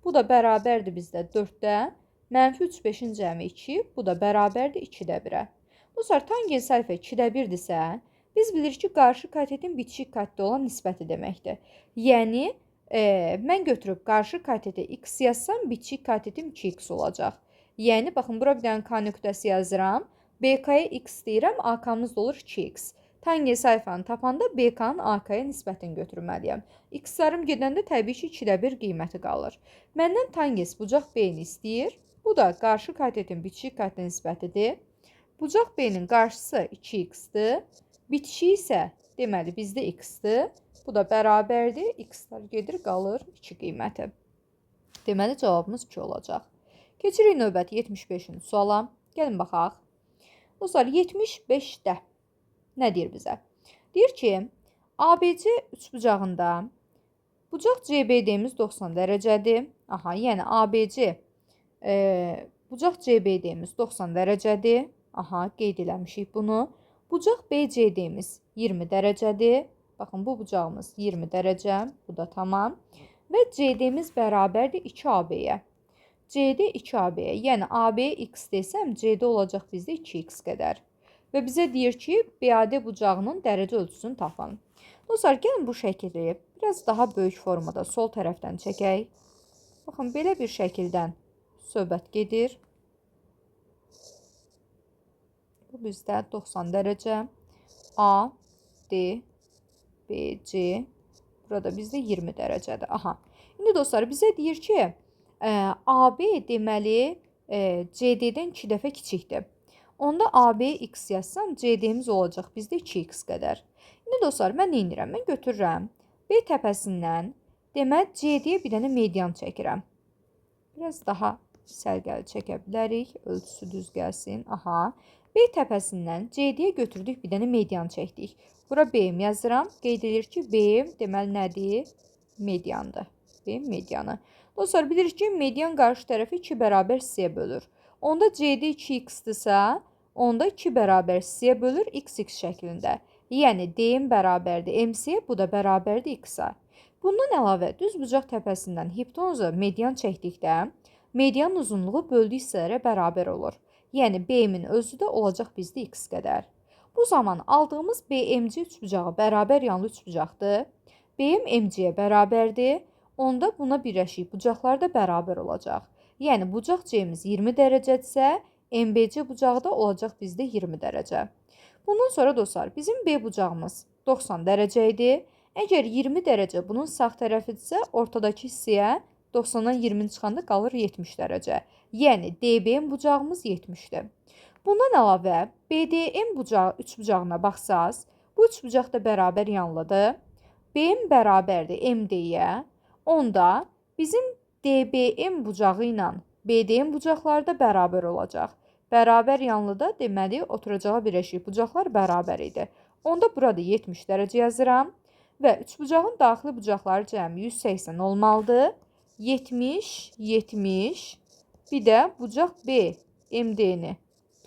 Bu da bərabərdir bizdə 4-də. -3 5-in cəmi 2. Bu da bərabərdir 2-də 1-ə. Dostlar, tangens alfa 2-də 1-dirsə, biz bilirik ki, qarşı katetin bitişik katdə olan nisbəti deməkdir. Yəni, mən götürüb qarşı katete x yazsam, bitişik katetim 2x olacaq. Yəni, baxın, bura bir dənə k nöqtəsi yazıram. BK-ya x deyirəm, AK-mız da olur 2x. Tangens alfanı tapanda BK-nın AK-ya nisbətini götürməliyəm. X-larım gedəndə təbii ki, 2-də 1 qiyməti qalır. Məndən tangens bucaq B-ni istəyir. Bu da qarşı katetin bitişik katə nisbətidir. Bucaq B-nin qarşısı 2x-dir. Bitişi isə deməli bizdə x-dir. Bu da bərabərdir. X-lar gedir, qalır 2 qiyməti. Deməli cavabımız 2 olacaq. Keçirik növbəti 75-ci suala. Gəlin baxaq. Dostlar, 75-də nə deyir bizə? Deyir ki, ABC üçbucağında bucaq CBD-miz 90 dərəcədir. Aha, yəni ABC bucaq CBD-miz 90 dərəcədir. Aha, qeyd eləmişik bunu. Bucaq BCD-miz 20 dərəcədir. Baxın, bu bucağımız 20 dərəcə. Bu da tamam. Və CD-miz bərabərdir 2AB-yə. CD 2AB-yə. Yəni, AB-yə x desəm, CD olacaq bizdə 2x qədər. Və bizə deyir ki, BAD bucağının dərəcə ölçüsünü tapın. Dostlar, gəlin bu şəkili biraz daha böyük formada sol tərəfdən çəkək. Baxın, belə bir şəkildən söhbət gedir. Bu bizdə 90 dərəcə. A, D, B, C. Burada bizdə 20 dərəcədir. Aha. İndi dostlar, bizə deyir ki, AB deməli CD-dən 2 dəfə kiçikdir. Onda AB-yə x yazsam, CD-miz olacaq bizdə 2x qədər. İndi dostlar, mən nə edirəm? Mən götürürəm. B təpəsindən deməli CD-yə bir dənə median çəkirəm. Biraz daha sərgəli çəkə bilərik. Ölçüsü düz gəlsin. Aha. B təpəsindən CD-yə götürdük, bir dənə median çəkdik. Bura B-im yazıram. Qeyd edir ki, B-im deməli nədir? Mediandır. B-im medianı. Dostlar, bilirik ki, median qarşı tərəfi 2 bərabər C bölür. Onda CD 2x-dirsə, onda 2 bərabər c-yə bölür x şəklində. Yəni d-nin bərabərdir MC, bu da bərabərdir x-a. Bundan əlavə düzbucaq təpəsindən hipotenuza median çəkdikdə medianın uzunluğu böldüyü hissələrə bərabər olur. Yəni B-min özü də olacaq bizdə x qədər. Bu zaman aldığımız BMC üçbucağı bərabər yanlı üçbucaqdır. BM MC-yə bərabərdir. Onda buna birləşik bucaqlar da bərabər olacaq. Yəni bucaq C-miz 20 dərəcədirsə, MBC bucağı da olacaq bizdə 20 dərəcə. Bundan sonra dostlar, bizim B bucağımız 90 dərəcə idi. Əgər 20 dərəcə bunun sağ tərəfidirsə, ortadakı hissəyə 90-dan 20 çıxanda qalır 70 dərəcə. Yəni DBM bucağımız 70-dir. Bundan əlavə BDM bucağı üçbucağına baxsaz, bu üçbucaq da bərabər yanlıdır. BM bərabərdir MD-yə. Onda bizim DBM bucağı ilə BDM bucaqları da bərabər olacaq. Bərabər yanlıda deməli oturacağı birləşik bucaqlar bərabər idi. Onda burada 70 dərəcə yazıram və üçbucağın daxili bucaqları cəmi 180 olmalıdır. 70, 70, bir də bucaq B, MD-ni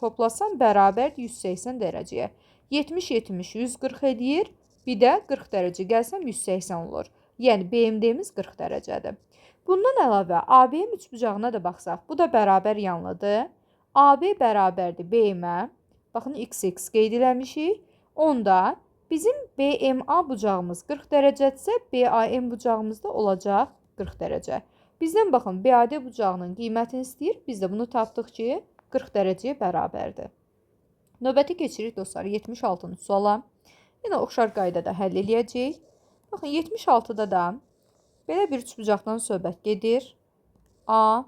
toplasam bərabər 180 dərəcəyə. 70, 70, 140 edir. Bir də 40 dərəcə gəlsəm 180 olur. Yəni BMD-miz 40 dərəcədir. Bundan əlavə ABM üçbucağına da baxsaq, bu da bərabər yanlıdır. AB bərabərdir BM-ə. Baxın, XX qeyd eləmişik. Onda bizim BMA bucağımız 40 dərəcədirsə, BAM bucağımız da olacaq 40 dərəcə. Bizdən baxın, BAD bucağının qiymətini istəyir. Biz də bunu tapdıq ki, 40 dərəcəyə bərabərdir. Növbəti keçirik dostlar 76-cı suala. Yenə oxşar qaydada həll eləyəcəyik. Baxın, 76-da da belə bir üçbucaqdan söhbət gedir. A,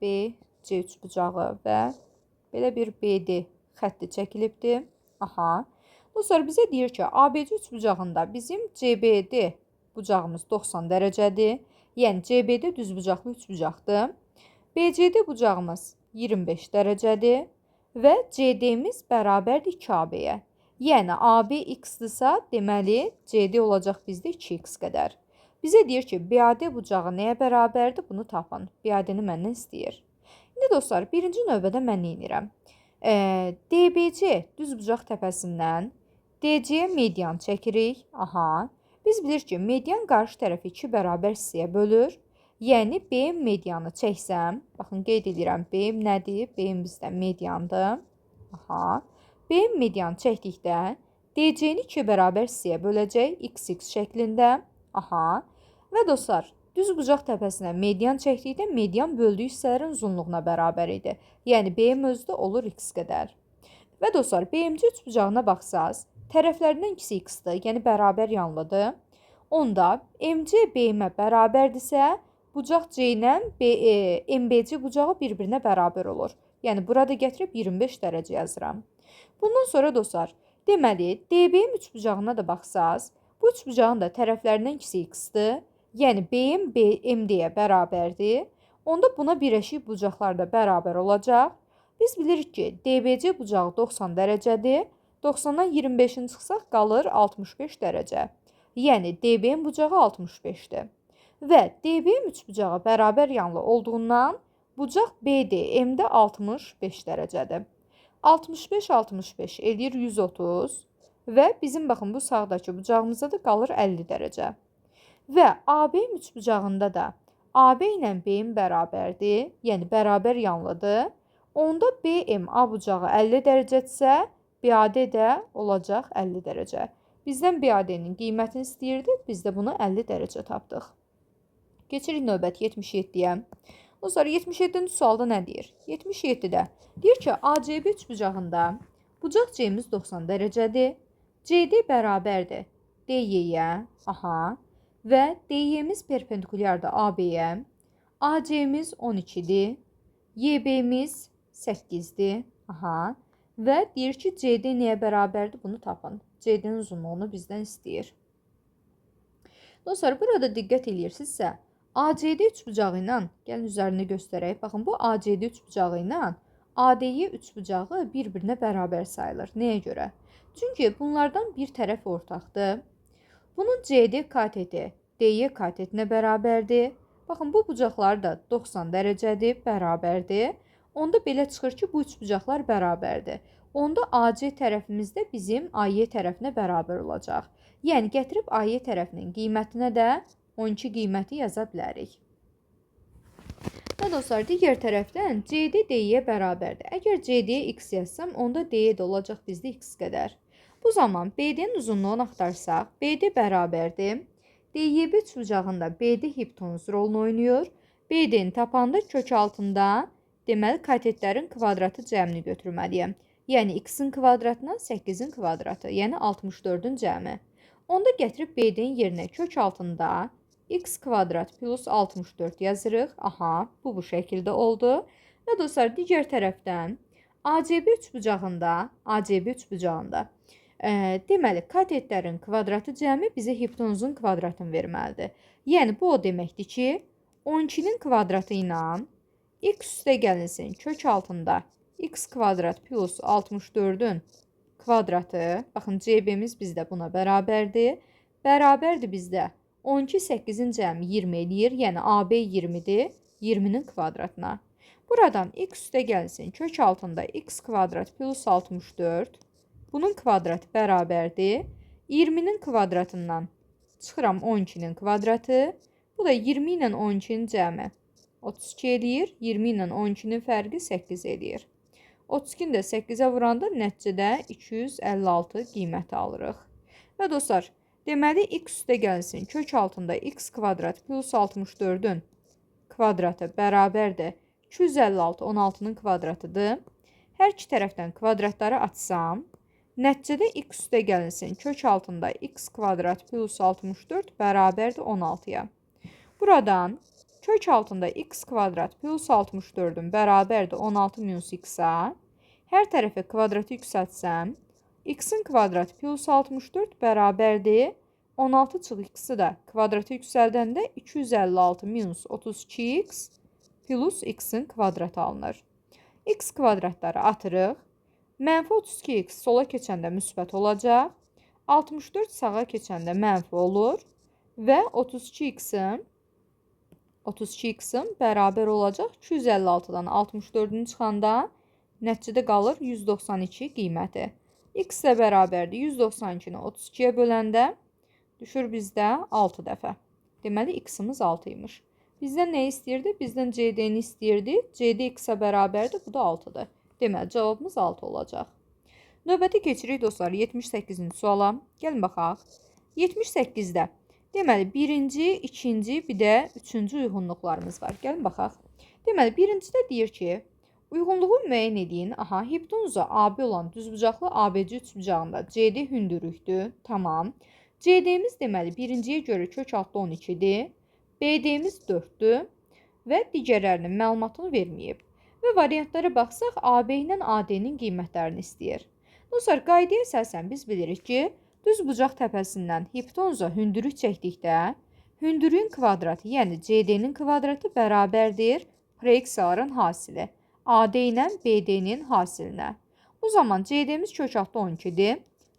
B, C üçbucağı və belə bir BD xətti çəkilibdir. Aha. Dostlar, bizə deyir ki, ABC üçbucağında bizim CBD bucağımız 90 dərəcədir. Yəni CBD düzbucaqlı üçbucaqdır. BCD bucağımız 25 dərəcədir və CD-miz bərabərdir 2AB-yə. Yəni AB x-dırsa, deməli CD olacaq bizdə 2x qədər. Bizə deyir ki, BAD bucağı nəyə bərabərdir? Bunu tapın. BAD-ni məndən istəyir. İndi dostlar, birinci növbədə mən nə edirəm? DBC düzbucaq təpəsindən DC-yə median çəkirik. Aha. Biz bilir ki, median qarşı tərəfi 2 bərabər hissəyə bölür. Yəni BM medianı çəksəm, baxın qeyd edirəm, BM nədir? BM bizdə mediandır. Aha. BM medianı çəkdikdə DC-ni 2 bərabər hissəyə böləcək XX şəklində. Aha. Və dostlar, düzbucaq təpəsinə median çəkdikdə median böldüyü hissələrin uzunluğuna bərabər idi. Yəni BM özü də olur x qədər. Və dostlar, BMC üçbucağına baxsaz, tərəflərindən ikisi x-dır, yəni bərabər yanlıdır. Onda MC BM-ə bərabərdirsə, bucaq C ilə MBC bucağı bir-birinə bərabər olur. Yəni burada gətirib 25 dərəcə yazıram. Bundan sonra dostlar, deməli DBM üçbucağına da baxsaz, bu üçbucağın da tərəflərindən ikisi x-dır. Yəni BM MD-yə bərabərdir. Onda buna birləşik bucaqlar da bərabər olacaq. Biz bilirik ki, DBC bucağı 90 dərəcədir. 90-dan 25-in çıxsaq qalır 65 dərəcə. Yəni DBM bucağı 65-dir. Və DBM üçbucağı bərabər yanlı olduğundan bucaq BDM-də 65 dərəcədir. 65 eləyir 130 və bizim baxın bu sağdakı bucağımızda da qalır 50 dərəcə. Və ABM üçbucağında da AB ilə BM bərabərdir, yəni bərabər yanlıdır. Onda BMA bucağı 50 dərəcədirsə, BAD də olacaq 50 dərəcə. Bizdən BAD-nin qiymətini istəyirdi, biz də bunu 50 dərəcə tapdıq. Keçirik növbət 77-yə. Dostlar, 77-ci sualda nə deyir? 77-də deyir ki, ACB üçbucağında bucaq C-miz 90 dərəcədir. CD bərabərdir DY-yə, aha, və DY-miz perpendikulyardır AB-yə. AC-miz 12-dir, YB-miz 8-dir, aha, və deyir ki, CD nəyə bərabərdir? Bunu tapın. CD-nin uzunluğunu bizdən istəyir. Dostlar, burada diqqət edirsinizsə, ACD üçbucağı ilə, gəlin üzərində göstərək. Baxın, bu ACD üçbucağı ilə ADY üçbucağı bir-birinə bərabər sayılır. Nəyə görə? Çünki bunlardan bir tərəf ortaqdır. Bunun CD kateti DY katetinə bərabərdir. Baxın, bu bucaqlar da 90 dərəcədir, bərabərdir. Onda belə çıxır ki, bu üçbucaqlar bərabərdir. onda AC tərəfimiz də bizim AY tərəfinə bərabər olacaq. Yəni, gətirib AY tərəfinin qiymətinə də 12 qiyməti yaza bilərik. Və dostlar, digər tərəfdən CD D-yə bərabərdir. Əgər CD-yə x yazsam, onda D də olacaq bizdə x qədər. Bu zaman BD-nin uzunluğunu axtarsaq, BD bərabərdir. DYB üçbucağında BD hipotenuz rolunu oynayır. BD-ni tapanda kök altında deməli katetlərin kvadratı cəmini götürməliyəm. Yəni x-in kvadratına 8-in kvadratı, yəni 64-ün cəmi. Onda gətirib BD-nin yerinə kök altında x kvadrat plus 64 yazırıq. Aha, bu şəkildə oldu. Və dostlar, digər tərəfdən ACB üçbucağında deməli, katetlərin kvadratı cəmi bizə hipotenuzun kvadratını verməlidir. Yəni, bu o deməkdir ki, 12-nin kvadratı ilə x üstə gəlinsin kök altında x kvadrat plus 64-ün kvadratı, baxın, CB-miz bizdə buna bərabərdir. Bərabərdir bizdə 12, 8-in cəmi 20 eləyir, yəni AB 20-dir, 20-nin kvadratına. Buradan x üstə gəlsin kök altında x kvadrat plus 64, bunun kvadratı bərabərdir. 20-nin kvadratından çıxıram 12-nin kvadratı. Bu da 20 ilə 12-nin cəmi 32 eləyir. 20 ilə 12-nin fərqi 8 eləyir. 32-ni də 8-ə vuranda nəticədə 256 qiyməti alırıq. Və dostlar, deməli, x üstə gəlsin kök altında x kvadrat plus 64-ün kvadratı bərabərdir. 256 16-nın kvadratıdır. Hər iki tərəfdən kvadratları açsam, nəticədə x üstə gəlinsin kök altında x kvadrat plus 64 bərabərdir 16-ya. Buradan kök altında x kvadrat plus 64-ün bərabərdir 16 minus x-a. Hər tərəfə kvadratı yüksəltsəm, x-in kvadratı plus 64 bərabərdir 16 çıx x-i də kvadratı yüksəldəndə 256 minus 32x plus x-in kvadratı alınır. X kvadratları atırıq. Mənfi 32x sola keçəndə müsbət olacaq. 64 sağa keçəndə mənfi olur. Və 32x-in bərabər olacaq 256-dan 64-ünü çıxanda nəticədə qalır 192 qiyməti. X də bərabərdir 192-ni 32-yə böləndə düşür bizdə 6 dəfə. Deməli, x-imiz 6 imiş. Bizdən nə istəyirdi? Bizdən CD-ni istəyirdi. CD x-ə bərabərdir, bu da 6-dır. Deməli, cavabımız 6 olacaq. Növbəti keçirik dostlar 78-ci suala. Gəlin baxaq. 78-də deməli, birinci, ikinci, bir də üçüncü uyğunluqlarımız var. Gəlin baxaq. Deməli, birincidə deyir ki, uyğunluğu müəyyən edin. Aha, hipotenuza AB olan düzbucaqlı ABC üçbucağında CD hündürlükdür. Tamam. CD-miz deməli, birinciyə görə kök altda 12-dir. BD-miz 4-dür və digərlərinin məlumatını verməyib. Və variantlara baxsaq, AB ilə AD-nin qiymətlərini istəyir. Dostlar, qaydaya əsasən biz bilirik ki, düz bucaq təpəsindən hipotenuza hündürlük çəkdikdə, hündürlüyün kvadratı, yəni CD-nin kvadratı bərabərdir proyeksiyaların hasili, AD ilə BD-nin hasilinə. Bu zaman CD-miz kök altda 12-dir.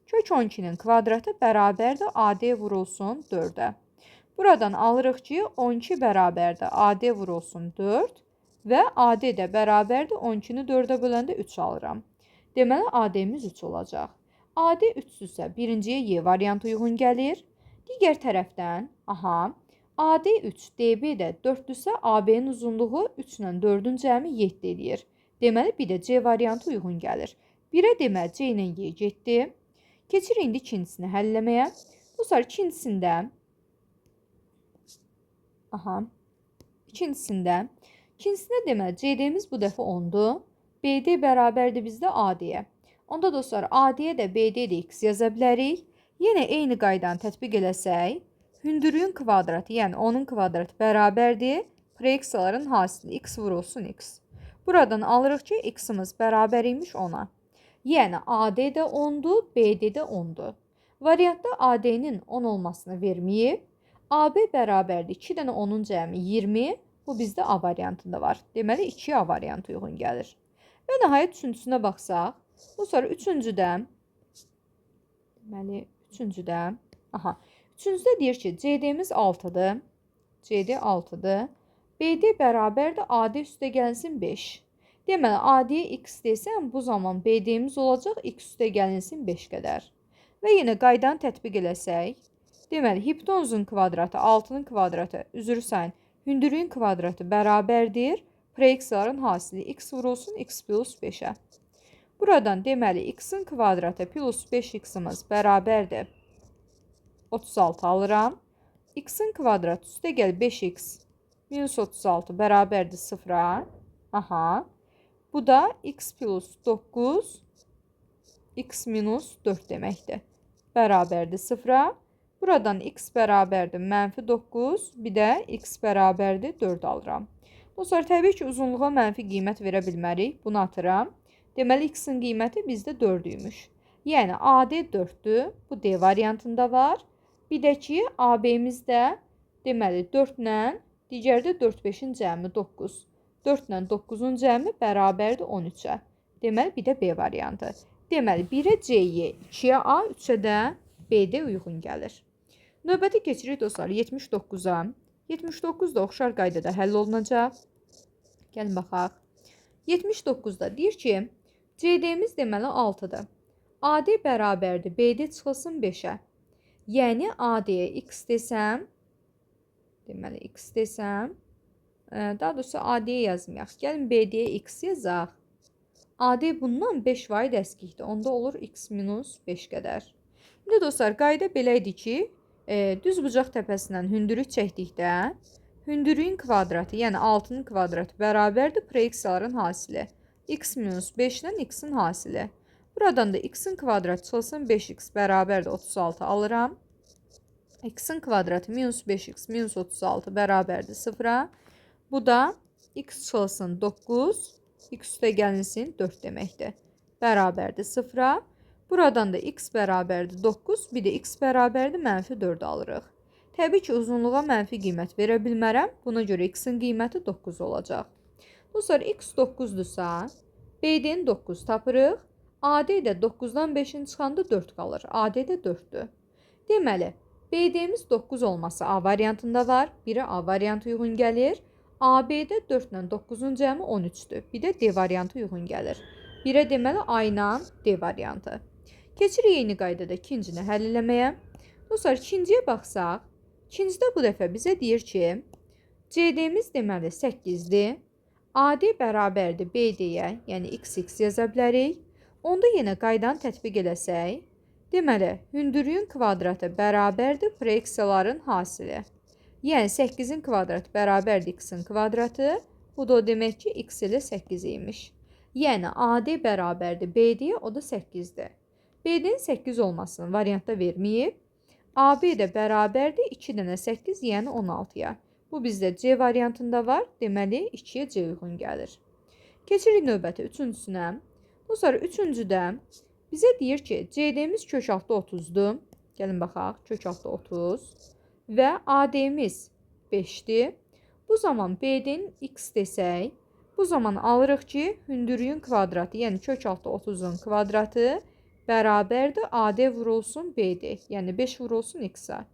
Kök 12-nin kvadratı bərabərdir AD vurulsun 4-ə. Buradan alırıq ki, 12 bərabərdir AD vurulsun 4 və AD də bərabərdir 12-ni 4-ə böləndə 3 alıram. Deməli, AD-miz 3 olacaq. AD 3-dürsə, birinciyə Y variantı uyğun gəlir. Digər tərəfdən, aha, AD 3, DB də 4-dürsə, AB-nin uzunluğu 3 ilə 4-ün cəmi 7 eləyir. Deməli, bir də C variantı uyğun gəlir. 1-ə deməli, C ilə Y getdi. Keçir indi ikincisini həll eləməyə. Dostlar, İkincisində deməli, CD-miz bu dəfə 10-dur. BD bərabərdir bizdə AD-yə. Onda dostlar, AD-yə də BD də x yaza bilərik. Yenə eyni qaydanı tətbiq eləsək, hündürlüyün kvadratı, yəni onun kvadratı bərabərdir proyeksiyaların hasili x vurulsun x. Buradan alırıq ki, x-imiz bərabər imiş 10-a. Yəni, AD də 10-dur, BD də 10-dur. Variantda AD-nin 10 olmasını verməyib. AB bərabərdir 2 dənə 10-un cəmi 20. Bu bizdə A variantında var. Deməli, 2 A variantı uyğun gəlir. Və nəhayət üçüncüsünə baxsaq, bu sonra üçüncüdə deyir ki, CD-miz 6-dır. CD 6-dır. BD bərabərdir AD üstə gəlsin 5. Deməli, AD-yə x desəm, bu zaman BD-miz olacaq x üstə gəlinsin 5 qədər. Və yenə qaydanı tətbiq eləsək, deməli, hipotenuzun kvadratı 6-nın kvadratı, üzr sayın, hündürlüyün kvadratı bərabərdir. Proyeksiyaların hasili x vurulsun x plus 5-ə. Buradan deməli, x-in kvadratı plus 5x-imiz bərabərdir. 36 alıram. X-in kvadratı üstə gəl 5x minus 36 bərabərdir 0-a. Aha. Bu da x plus 9 x minus 4 deməkdir. Bərabərdir 0-a. Buradan x bərabərdir mənfi 9, bir də x bərabərdir 4 alıram. Dostlar, təbii ki, uzunluğa mənfi qiymət verə bilmərik. Bunu atıram. Deməli, x-in qiyməti bizdə 4-üymüş. Yəni, AD 4-dür. Bu D variantında var. Bir də ki, AB-miz də deməli 4 ilə, digərdə 4-5-in cəmi 9. 4 ilə 9-un cəmi bərabərdir 13-ə. Deməli, bir də B variantı. Deməli, 1-ə C-yə, 2-yə A, 3-ə də B-də uyğun gəlir. Növbəti keçirik dostlar 79-a. 79 da oxşar qaydada həll olunacaq. Gəlin baxaq. 79-da deyir ki, CD-miz deməli 6-dır. AD bərabərdir, BD çıxılsın 5-ə. Yəni, AD-yə x desəm, deməli, x desəm, daha doğrusu AD-yə yazmayaq. Gəlin, BD-yə x yazaq. AD bundan 5 vaid əskikdir. Onda olur x minus 5 qədər. İndi dostlar, qayda belə idi ki, düz bucaq təpəsindən hündürlük çəkdikdə, hündürlüyün kvadratı, yəni 6-nın kvadratı bərabərdir proyeksiyaların hasili. X minus 5 ilə x-in hasili. Buradan da x-in kvadratı çıxılsın 5x bərabərdir 36 alıram. X-in kvadratı minus 5x minus 36 bərabərdir 0-a. Bu da x çıxılsın 9, x üstə gəlinsin 4 deməkdir. Bərabərdir 0-a. Buradan da x bərabərdir 9, bir də x bərabərdir mənfi 4 alırıq. Təbii ki, uzunluğa mənfi qiymət verə bilmərəm. Buna görə x-in qiyməti 9 olacaq. Dostlar, x 9-dursa, BD-ni 9 tapırıq. AD də 9-dan 5-in çıxanda 4 qalır. AD də 4-dür. Deməli, BD-miz 9 olması A variantında var. Biri A variantı uyğun gəlir. AB-də 4 ilə 9-un cəmi 13-dür. Bir də D variantı uyğun gəlir. Birə deməli A ilə D variantı. Keçirik eyni qaydada ikincini həll eləməyə. Dostlar, ikinciyə baxsaq, ikincidə bu dəfə bizə deyir ki, CD-miz deməli 8-dir. AD bərabərdir BD-yə, yəni XX yaza bilərik. Onda yenə qaydanı tətbiq eləsək, deməli, hündürlüyün kvadratı bərabərdir proyeksiyaların hasili. Yəni, 8-in kvadratı bərabərdir x-in kvadratı. Bu da o demək ki, x ilə 8 imiş. Yəni, AD bərabərdir BD-yə, o da 8-dir. BD-nin 8 olmasını variantda verməyib. AB də bərabərdir 2 dənə 8, yəni 16-ya. Bu bizdə C variantında var. Deməli, 2-yə C uyğun gəlir. Keçirik növbəti üçüncüsünə. Dostlar, üçüncüdə bizə deyir ki, CD-miz kök altı 30-dur. Gəlin baxaq, kök altı 30. Və AD-miz 5-dir. Bu zaman BD-nin x desək, bu zaman alırıq ki, hündürlüyün kvadratı, yəni kök altı 30-un kvadratı bərabərdir AD vurulsun BD, yəni 5 vurulsun x-a.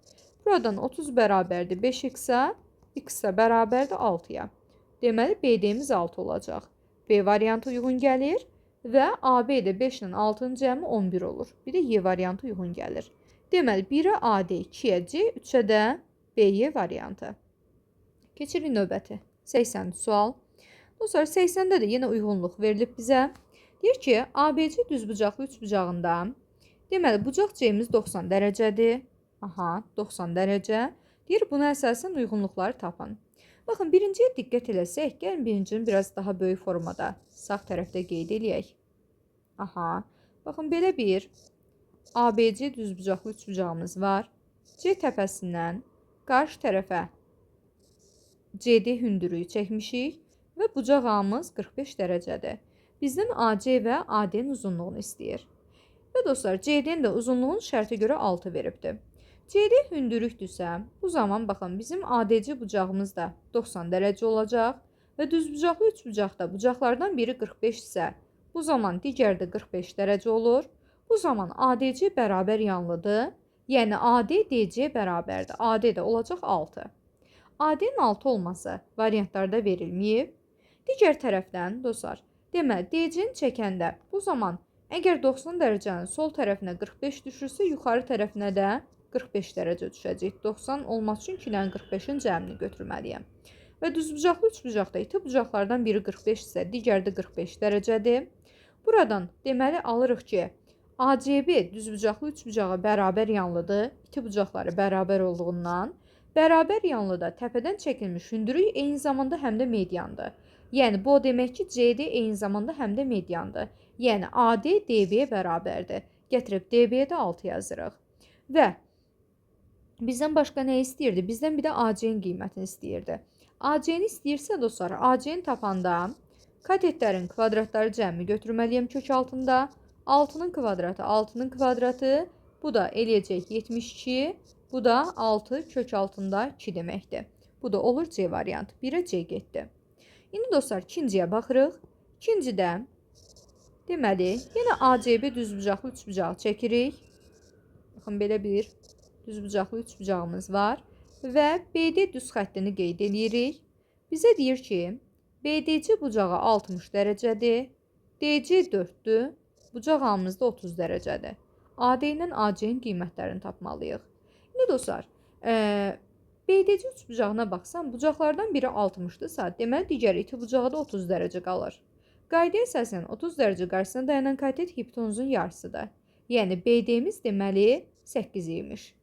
Buradan 30 bərabərdir 5x-a, x də bərabərdir 6-ya. Deməli, BD-miz 6 olacaq. B variantı uyğun gəlir və AB də 5 ilə 6-nın cəmi 11 olur. Bir də Y variantı uyğun gəlir. Deməli, 1-ə AD, 2-yə C, 3-ə də BY variantı. Keçirik növbəti. 80 sual. Dostlar, 80-də də yenə uyğunluq verilib bizə. Deyir ki, ABC düzbucaqlı üçbucağında, deməli, bucaq C-miz 90 dərəcədir. Aha, 90 dərəcə. Deyir, buna əsasən uyğunluqları tapın. Baxın, birinciyə diqqət eləsək, gəlin birincinin biraz daha böyük formada sağ tərəfdə qeyd eləyək. Aha, baxın, belə bir ABC düzbucaqlı üçbucağımız var. C təpəsindən qarşı tərəfə CD hündürlüyü çəkmişik və bucaq ağımız 45 dərəcədir. Bizdən AC və AD-nin uzunluğunu istəyir. Və dostlar, CD-nin də uzunluğunun şərtə görə 6 veribdir. CD hündürlükdürsə, bu zaman baxın, bizim ADC bucağımız da 90 dərəcə olacaq və düzbucaqlı üçbucaqda bucaqlardan biri 45 isə, bu zaman digər də 45 dərəcə olur. Bu zaman ADC bərabər yanlıdır. Yəni, AD DC bərabərdir. AD də olacaq 6. AD-nin 6 olması variantlarda verilməyib. Digər tərəfdən, dostlar, Deməli, DC-ni çəkəndə bu zaman əgər 90 dərəcənin sol tərəfinə 45 düşürsə, yuxarı tərəfinə də 45 dərəcə düşəcək. 90 olması üçün 2 ilə 45-in cəmini götürməliyəm. Və düzbucaqlı üçbucaqda iti bucaqlardan biri 45 isə, digəri də 45 dərəcədir. Buradan deməli alırıq ki, ACB düzbucaqlı üçbucağa bərabər yanlıdır. İti bucaqları bərabər olduğundan bərabər yanlıda təpədən çəkilmiş hündürlük eyni zamanda həm də mediandır. Yəni bu o demək ki, CD eyni zamanda həm də mediandır. Yəni AD DB-yə bərabərdir. Gətirib DB-yə də 6 yazırıq. Və bizdən başqa nə istəyirdi? Bizdən bir də AC-nin qiymətini istəyirdi. AC-ni istəyirsə dostlar, AC-ni tapanda katetlərin kvadratları cəmi götürməliyəm kök altında. 6-nın kvadratı 6-nın kvadratı, bu da eləyəcək 72, bu da 6 kök altında 2 deməkdir. Bu da olur C variantı. 1-ə C getdi. İndi dostlar ikinciyə baxırıq. İkincidə deməli yenə ACB düzbucaqlı üçbucağı çəkirik. Baxın belə bir düzbucaqlı üçbucağımız var və BD düz xəttini qeyd edirik. Bizə deyir ki, BDC bucağı 60 dərəcədir, DC 4-dür, bucaq ağımız da 30 dərəcədir. AD ilə AC-nin qiymətlərini tapmalıyıq. İndi dostlar, BDC üçbucağına baxsam, bucaqlardan biri 60-dırsa, deməli digər iti bucağı da 30 dərəcə qalır. Qaydaya əsasən 30 dərəcə qarşısına dayanan katet hipotenuzun yarısıdır. Yəni BD-miz deməli 8 imiş.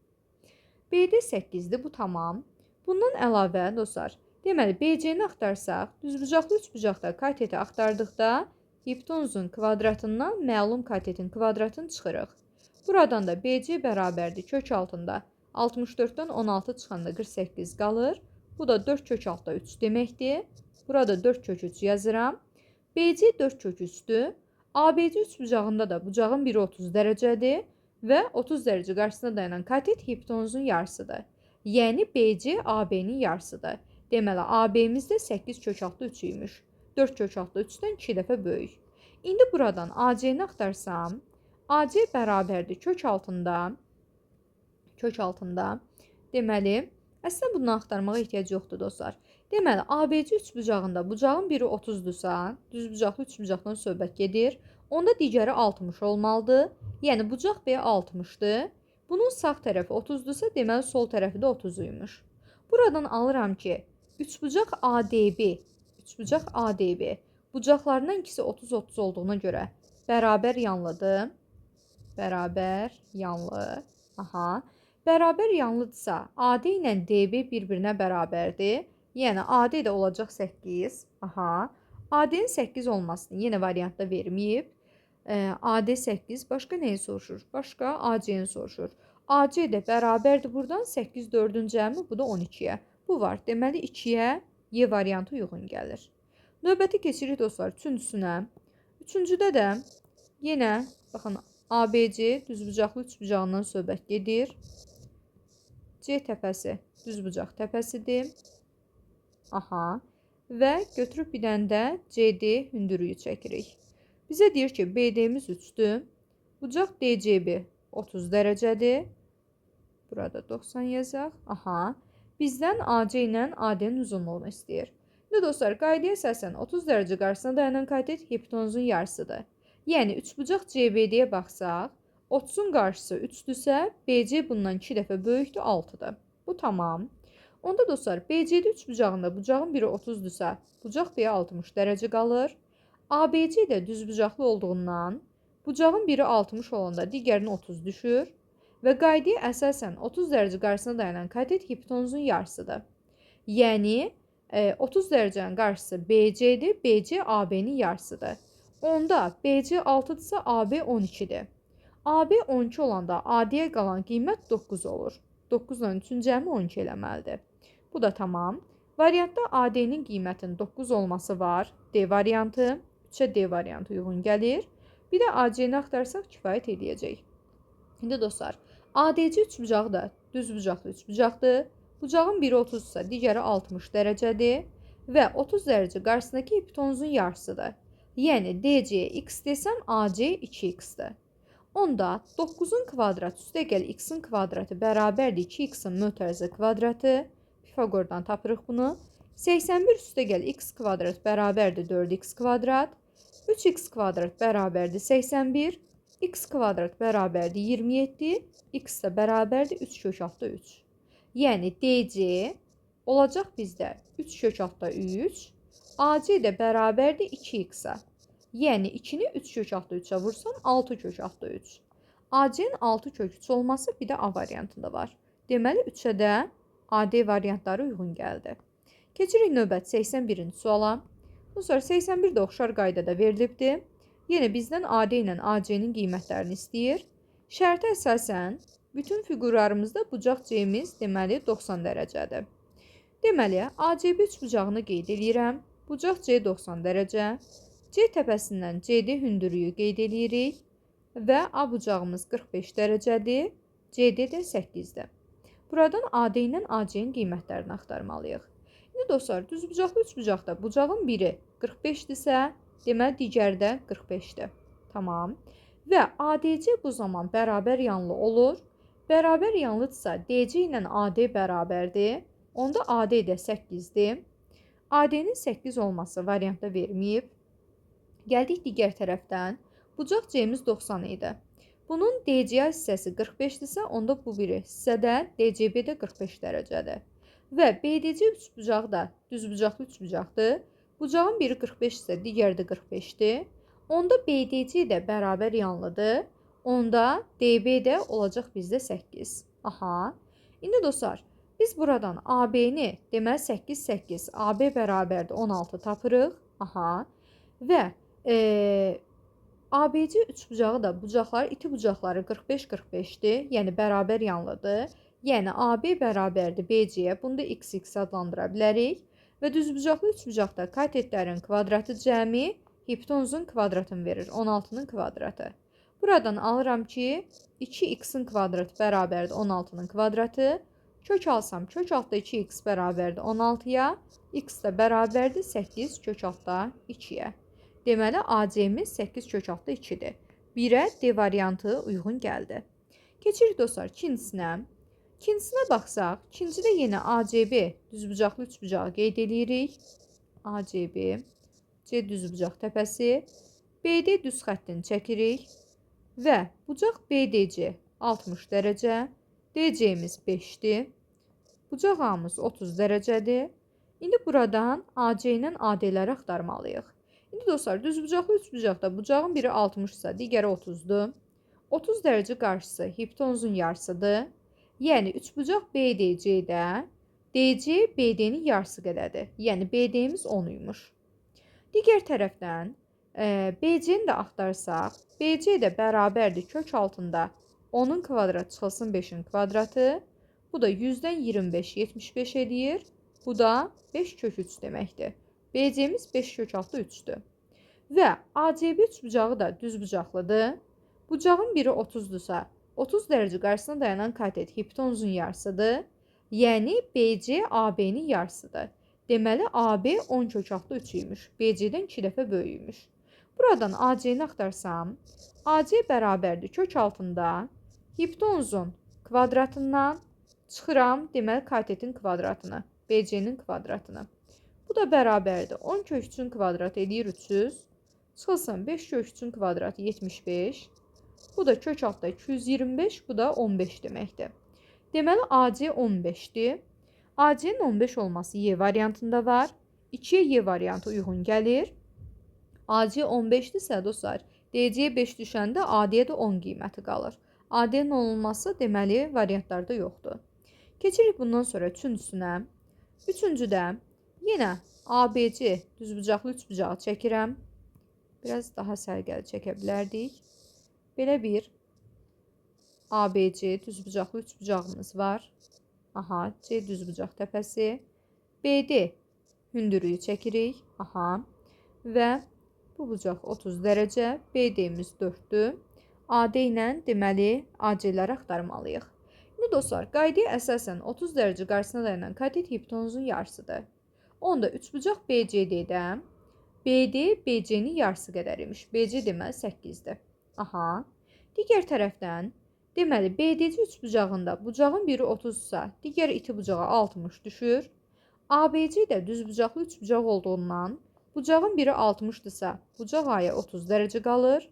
BD 8-dir, bu tamam. Bundan əlavə dostlar, deməli BC-ni axtarsaq, düzbucaqlı üçbucaqda kateti axtardıqda hipotenuzun kvadratından məlum katetin kvadratını çıxırıq. Buradan da BC bərabərdir kök altında 64-dən 16 çıxanda 48 qalır. Bu da 4 kök altda 3 deməkdir. Burada 4 kök 3 yazıram. BC 4 kök 3-dür. ABC üçbucağında da bucağın biri 30 dərəcədir və 30 dərəcə qarşısına dayanan katet hipotenuzun yarısıdır. Yəni BC AB-nin yarısıdır. Deməli AB-miz də 8 kök altda 3 imiş. 4 kök altda 3-dən 2 dəfə böyük. İndi buradan AC-ni axtarsam, AC bərabərdir kök altında. Deməli, əslində bundan axtarmağa ehtiyac yoxdur dostlar. Deməli, ABC üçbucağında bucağın biri 30-dursa, düzbucaqlı üçbucaqdan söhbət gedir. Onda digəri 60 olmalıdır. Yəni bucaq B 60-dır. Bunun sağ tərəfi 30-dursa, deməli sol tərəfi də 30-uymuş. Buradan alıram ki, üçbucaq ADB bucaqlarından ikisi 30-30 olduğuna görə bərabər yanlıdır. Bərabər yanlı. Aha. Bərabər yanlıdırsa, AD ilə DB bir-birinə bərabərdir. Yəni AD də olacaq 8. Aha. AD-nin 8 olmasını yenə variantda verməyib. AD 8. Başqa nəyi soruşur? Başqa AC-ni soruşur. AC də bərabərdir buradan 8 4-ün cəmi, bu da 12-yə. Bu var. Deməli 2-yə Y variantı uyğun gəlir. Növbəti keçirik dostlar üçüncüsünə. Üçüncüdə də yenə baxın ABC düzbucaqlı üçbucağından söhbət gedir. C təpəsi düzbucaq təpəsidir. Aha. Və götürüb bir dənə də CD hündürlüyü çəkirik. Bizə deyir ki, BD-miz 3-dür. Bucaq DCB 30 dərəcədir. Burada 90 yazaq. Aha. Bizdən AC ilə AD-nin uzunluğunu istəyir. İndi dostlar, qaydaya əsasən 30 dərəcə qarşısına dayanan katet hipotenuzun yarısıdır. Yəni üçbucaq CBD-yə baxsaq, 30-un qarşısı 3-dürsə, BC bundan 2 dəfə böyükdür, 6-dır. Bu tamam. Onda dostlar, BCD üçbucağında bucağın biri 30-dursa, bucaq B 60 dərəcə qalır. ABC də düzbucaqlı olduğundan bucağın biri 60 olanda digərinin 30 düşür və qaydaya əsasən 30 dərəcə qarşısına dayanan katet hipotenuzun yarısıdır. Yəni 30 dərəcənin qarşısı BC-dir, BC AB-nin yarısıdır. Onda BC 6-dırsa AB 12-dir. AB 12 olanda AD-yə qalan qiymət 9 olur. 9 ilə 3-ün cəmi 12 eləməlidir. Bu da tamam. Variantda AD-nin qiymətinin 9 olması var. D variantı. 3-ə D variantı uyğun gəlir. Bir də AC-ni axtarsaq kifayət edəcək. İndi dostlar, ADC üçbucağı da düzbucaqlı üçbucaqdır. Bucağın biri 30-sa, digəri 60 dərəcədir və 30 dərəcə qarşısındakı hipotenuzun yarısıdır. Yəni DC x desəm, AC 2x-dir. Onda 9-un kvadratı üstəgəl x-in kvadratı bərabərdir 2x-in mötərizə kvadratı. Pifagordan tapırıq bunu. 81 üstəgəl x kvadrat bərabərdir 4x kvadrat. 3x kvadrat bərabərdir 81, x kvadrat bərabərdir 27, x də bərabərdir 3 kök altda 3. Yəni DC olacaq bizdə 3 kök altda 3, AC də bərabərdir 2x-a. Yəni 2-ni 3 kök altda 3-ə vursan 6 kök altda 3. AC-nin 6 kök 3 olması bir də A variantında var. Deməli 3-ə də AD variantları uyğun gəldi. Keçirik növbət 81-ci suala. Bu sonra 81 də oxşar qaydada verilibdir. Yenə bizdən AD ilə AC-nin qiymətlərini istəyir. Şərtə əsasən bütün fiqurlarımızda bucaq C-miz deməli 90 dərəcədir. Deməli ACB üçbucağını qeyd edirəm. Bucaq C 90 dərəcə. C təpəsindən CD hündürlüyü qeyd edirik və A bucağımız 45 dərəcədir. CD də 8-dir. Buradan AD ilə AC-nin qiymətlərini axtarmalıyıq. İndi dostlar, düzbucaqlı üçbucaqda bucağın biri 45-dirsə, deməli digəri də 45-dir. Tamam. Və ADC bu zaman bərabər yanlı olur. Bərabər yanlıdırsa DC ilə AD bərabərdir. Onda AD də 8-dir. AD-nin 8 olması variantda verməyib. Gəldik digər tərəfdən. Bucaq C-miz 90 idi. Bunun DCA hissəsi 45-dirsə, onda bu biri hissədə DCB də 45 dərəcədir. Və BDC üçbucağı da düzbucaqlı üçbucaqdır. Bucağın biri 45 isə digəri də 45-dir. Onda BDC də bərabər yanlıdır. Onda DB də olacaq bizdə 8. Aha. İndi dostlar, biz buradan AB-ni deməli 8, 8, AB bərabərdir 16 tapırıq. Aha. Və ABC üçbucağı da bucaqları, iti bucaqları 45-45-dir. Yəni bərabər yanlıdır. Yəni AB bərabərdir BC-yə. Bunu da XX adlandıra bilərik. Və düzbucaqlı üçbucaqda katetlərin kvadratı cəmi hipotenuzun kvadratını verir. 16-nın kvadratı. Buradan alıram ki 2x-in kvadratı bərabərdir 16-nın kvadratı. Kök alsam kök altda 2x bərabərdir 16-ya. X də bərabərdir 8 kök altda 2-yə. Deməli AC-miz 8 kök altda 2-dir. 1-ə D variantı uyğun gəldi. Keçirik dostlar ikincisinə. İkincisinə baxsaq, ikincidə yenə ACB düzbucaqlı üçbucağı qeyd edirik. ACB, C düzbucaq təpəsi, BD düz xəttini çəkirik və bucaq BDC 60 dərəcə, DC-miz 5-dir, bucaq A-mız 30 dərəcədir. İndi buradan AC ilə AD-ləri axtarmalıyıq. İndi dostlar, düzbucaqlı üçbucaqda bucağın biri 60 isə digəri 30-dur. 30 dərəcə qarşısı hipotenuzun yarısıdır. Yəni, üçbucaq BDC-də DC BD-nin yarısı qədərdir. Yəni, BD-miz 10 imiş. Digər tərəfdən BC-ni də axtarsaq, BC də bərabərdir kök altında 10-un kvadratı çıxılsın 5-in kvadratı. Bu da 100-dən 25, 75 edir. Bu da 5 kök 3 deməkdir. BC-miz 5 kök altda 3-dür. Və ACB üçbucağı da düzbucaqlıdır. Bucağın biri 30-dursa, 30 dərəcə qarşısına dayanan katet hipotenuzun yarısıdır. Yəni BC AB-nin yarısıdır. Deməli AB 10 kök altda 3 imiş. BC-dən 2 dəfə böyükmüş. Buradan AC-ni axtarsam, AC bərabərdir kök altında hipotenuzun kvadratından çıxıram, deməli katetin kvadratını, BC-nin kvadratını. Bu da bərabərdir 10 kök 3-ün kvadratı edir 300. Çıxılsın 5 kök 3-ün kvadratı 75. Bu da kök altda 225, bu da 15 deməkdir. Deməli, AC 15-dir. AC-nin 15 olması Y variantında var. 2-yə Y variantı uyğun gəlir. AC 15-dirsə, dostlar, DC 5 düşəndə AD-yə də 10 qiyməti qalır. AD-nin olması deməli variantlarda yoxdur. Keçirik bundan sonra üçüncüsünə. Üçüncüdə yenə ABC düzbucaqlı üçbucağı çəkirəm. Biraz daha sərgəli çəkə bilərdik. Belə bir ABC düzbucaqlı üçbucağımız var. Aha, C düzbucaq təpəsi. BD hündürlüyü çəkirik. Aha. Və bu bucaq 30 dərəcə. BD-miz 4-dür. AD ilə deməli AC-ləri axtarmalıyıq. İndi dostlar, qaydaya əsasən 30 dərəcə qarşısına dayanan katet hipotenuzun yarısıdır. Onda üçbucaq BCD-də BD BC-nin yarısı qədər imiş. BC deməli 8-dir. Aha. Digər tərəfdən deməli BDC üçbucağında bucağın biri 30-sa, digər iti bucağa 60 düşür. ABC də düzbucaqlı üçbucaq olduğundan bucağın biri 60-dırsa, bucaq A'ya 30 dərəcə qalır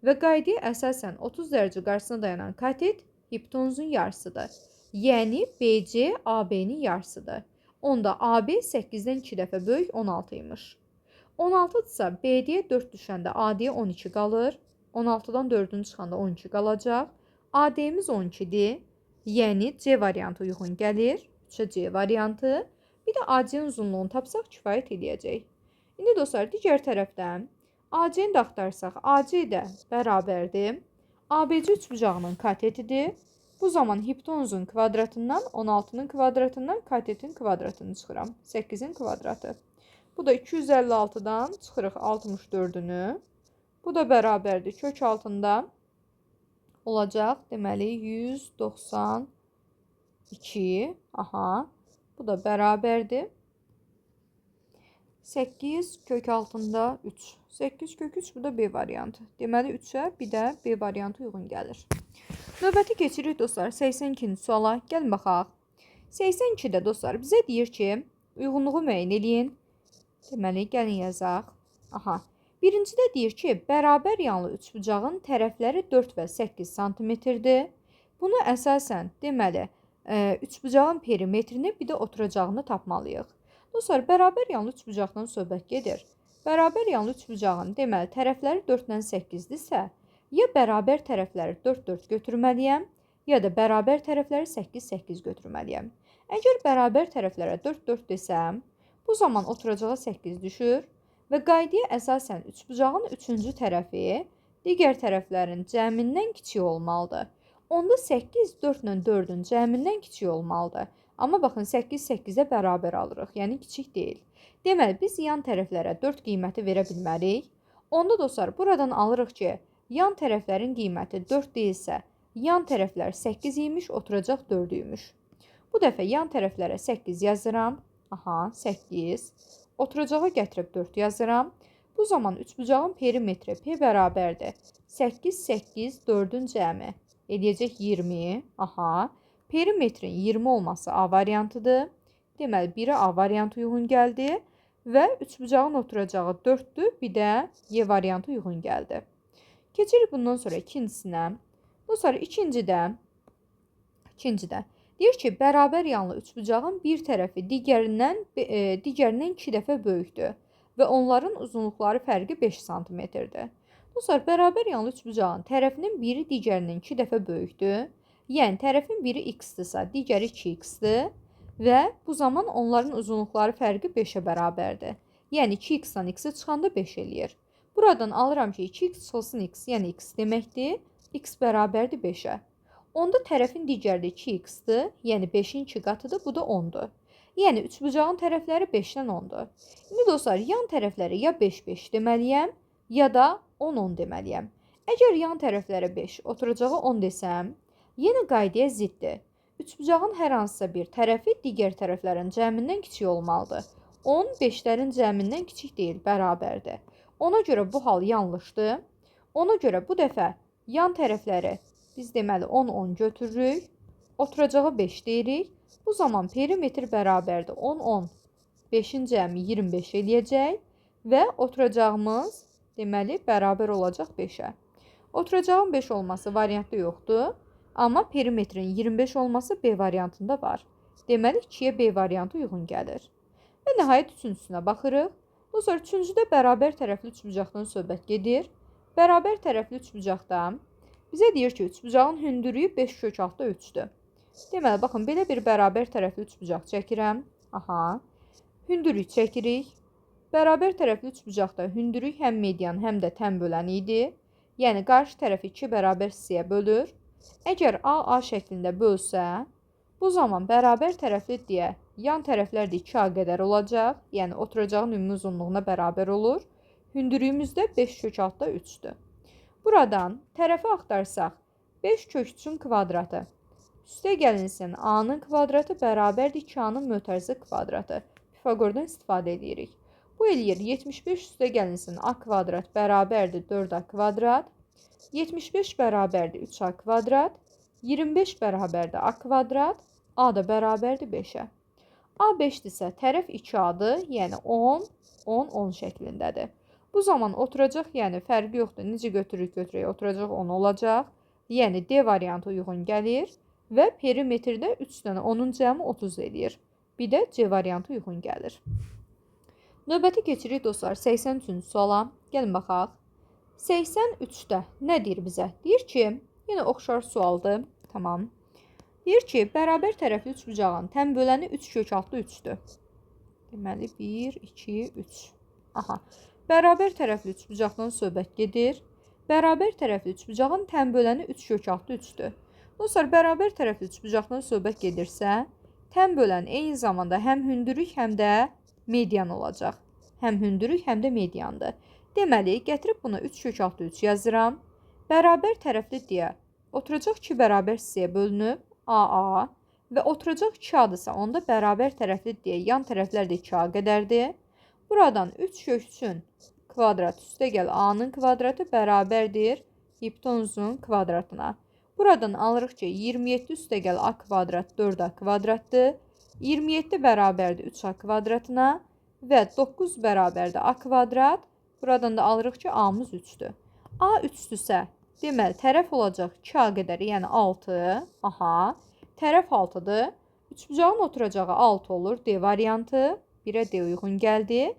və qaydaya əsasən 30 dərəcə qarşısına dayanan katet hipotenuzun yarısıdır. Yəni BC AB-nin yarısıdır. Onda AB 8-dən 2 dəfə böyük 16 imiş. 16-dırsa BD-yə 4 düşəndə AD-yə 12 qalır. 16-dan 4-ün çıxanda 12 qalacaq. AD-miz 12-dir. Yəni C variantı uyğun gəlir. 3-ə C variantı. Bir də AC-nin uzunluğunu tapsaq kifayət edəcək. İndi dostlar, digər tərəfdən AC-ni də axtarsaq, AC də bərabərdir. ABC üçbucağının katetidir. Bu zaman hipotenuzun kvadratından 16-nın kvadratından katetin kvadratını çıxıram. 8-in kvadratı. Bu da 256-dan çıxırıq 64-ünü. Bu da bərabərdir. Kök altında olacaq. Deməli 192. Aha. Bu da bərabərdir. 8 kök altında 3. 8 kök 3 bu da B variantı. Deməli 3-ə bir də B variantı uyğun gəlir. Növbəti keçirik dostlar 82-ci suala. Gəlin baxaq. 82-də dostlar bizə deyir ki, uyğunluğu müəyyən eləyin. Deməli gəlin yazaq. Aha. Birincidə deyir ki, bərabər yanlı üçbucağın tərəfləri 4 və 8 cm-dir. Bunu əsasən deməli üçbucağın perimetrini bir də oturacağını tapmalıyıq. Dostlar, bərabər yanlı üçbucaqdan söhbət gedir. Bərabər yanlı üçbucağın deməli tərəfləri 4-dən 8-dirsə, ya bərabər tərəfləri 4-4 götürməliyəm, ya da bərabər tərəfləri 8-8 götürməliyəm. Əgər bərabər tərəflərə 4-4 desəm, bu zaman oturacağa 8 düşür və qaydaya əsasən üçbucağın 3-cü tərəfi digər tərəflərin cəmindən kiçik olmalıdır. Onda 8 4 ilə 4-ün cəmindən kiçik olmalıdır. Amma baxın 8 8-ə bərabər alırıq, yəni kiçik deyil. Deməli biz yan tərəflərə 4 qiyməti verə bilmərik. Onda dostlar buradan alırıq ki, yan tərəflərin qiyməti 4 deyilsə, yan tərəflər 8 imiş, oturacaq 4 imiş. Bu dəfə yan tərəflərə 8 yazıram. Aha, 8. Oturacağa gətirib 4 yazıram. Bu zaman üçbucağın perimetri P bərabərdir. 8 8 4-ün cəmi eləyəcək 20. Aha. Perimetrin 20 olması A variantıdır. Deməli, biri A variantı uyğun gəldi və üçbucağın oturacağı 4-dür, bir də Y variantı uyğun gəldi. Keçirik bundan sonra ikincisinə. Dostlar, ikincidə deyir ki, bərabər yanlı üçbucağın bir tərəfi digərindən 2 dəfə böyükdür və onların uzunluqları fərqi 5 cm-dir. Dostlar, bərabər yanlı üçbucağın tərəfinin biri digərindən 2 dəfə böyükdür. Yəni, tərəfin biri x-dırsa, digəri 2x-dir və bu zaman onların uzunluqları fərqi 5-ə bərabərdir. Yəni, 2x-dan x-i çıxanda 5 eləyir. Buradan alıram ki, 2x çıxılsın x, yəni x deməkdir. X bərabərdir 5-ə. Onda tərəfin digəri də 2x-dir, yəni 5-in 2 qatıdır, bu da 10-dur. Yəni, üçbucağın tərəfləri 5-dən 10-dur. İndi dostlar, yan tərəfləri ya 5-5 deməliyəm, ya da 10-10 deməliyəm. Əgər yan tərəflərə 5, oturacağı 10 desəm, yenə qaydaya ziddir. Üçbucağın hər hansısa bir tərəfi digər tərəflərin cəmindən kiçik olmalıdır. 10 5-lərin cəmindən kiçik deyil, bərabərdir. Ona görə bu hal yanlışdır. Ona görə bu dəfə yan tərəfləri biz deməli 10-10 götürürük. Oturacağı 5 deyirik. Bu zaman perimetr bərabərdir 10-10. 5-in cəmi 25 eləyəcək və oturacağımız deməli bərabər olacaq 5-ə. Oturacağın 5 olması variantda yoxdur. Amma perimetrin 25 olması B variantında var. Deməli 2-yə B variantı uyğun gəlir. Və nəhayət üçüncüsünə baxırıq. Dostlar, üçüncüdə bərabər tərəfli üçbucaqdan söhbət gedir. Bərabər tərəfli üçbucaqda bizə deyir ki, üçbucağın hündürlüyü 5 kök altda 3-dür. Deməli, baxın, belə bir bərabər tərəfli üçbucaq çəkirəm. Aha. Hündürlük çəkirik. Bərabər tərəfli üçbucaqda hündürlük həm median, həm də tən böləni idi. Yəni, qarşı tərəfi 2 bərabər hissəyə bölür. Əgər A şəklində bölsə, bu zaman bərabər tərəfli deyə yan tərəflər də 2A qədər olacaq. Yəni, oturacağın ümumi uzunluğuna bərabər olur. Hündürlüyümüz də 5 kök altda 3-dür. Buradan tərəfi axtarsaq, 5 kök 3-ün kvadratı üstə gəlinsin A-nın kvadratı bərabərdir 2A-nın mötərizə kvadratı. Pifaqordan istifadə edirik. Bu eləyir 75 üstə gəlinsin A kvadrat bərabərdir 4A kvadrat. 75 bərabərdir 3A kvadrat. 25 bərabərdir A kvadrat. A da bərabərdir 5-ə. A5-dirsə tərəf 2A'dır, yəni 10, 10, 10 şəklindədir. Bu zaman oturacaq, yəni fərqi yoxdur. Necə götürək, oturacaq 10 olacaq. Yəni D variantı uyğun gəlir və perimetrdə 3 dənə 10-un cəmi 30 edir. Bir də C variantı uyğun gəlir. Növbəti keçirik dostlar 83-cü suala. Gəlin baxaq. 83-də nə deyir bizə? Deyir ki, yenə oxşar sualdır. Tamam. Deyir ki, bərabər tərəfli üçbucağın tən böləni 3 kök altı 3-dür. Deməli 1, 2, 3. Aha. Bərabər tərəfli üçbucaqdan söhbət gedir. Bərabər tərəfli üçbucağın tən böləni 3 kök altı 3-dür. Dostlar, bərabər tərəfli üçbucaqdan söhbət gedirsə, tən bölən eyni zamanda həm hündürlük, həm də median olacaq. Həm hündürlük, həm də mediandır. Deməli, gətirib buna 3 kök altı 3 yazıram. Bərabər tərəfli deyə oturacaq 2 bərabər hissəyə bölünüb AA və oturacaq 2A'dırsa, onda bərabər tərəfli deyə yan tərəflər də 2A qədərdir. Buradan 3 kök 3-ün kvadrat üstə gəl A-nın kvadratı bərabərdir hipotenuzun kvadratına. Buradan alırıq ki, 27 üstə gəl A kvadrat 4A kvadratdır. 27 bərabərdir 3A kvadratına və 9 bərabərdir A kvadrat. Buradan da alırıq ki, A-mız 3-dür. A 3-dürsə, deməli, tərəf olacaq 2A qədəri, yəni 6. Aha, tərəf 6-dır. Üçbucağın oturacağı 6 olur. D variantı. 1-ə D uyğun gəldi.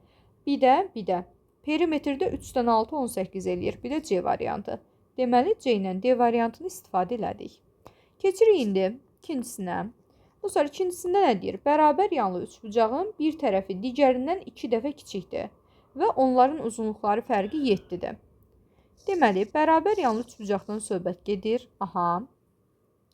Bir də. Perimetrdə 3-dən 6, 18 eləyir. Bir də C variantı. Deməli, C ilə D variantını istifadə elədik. Keçirik indi ikincisinə. Bu sonra ikincisində nə deyir? Bərabər yanlı üçbucağın bir tərəfi digərindən 2 dəfə kiçikdir və onların uzunluqları fərqi 7-dir. Deməli, bərabər yanlı üçbucaqdan söhbət gedir. Aha.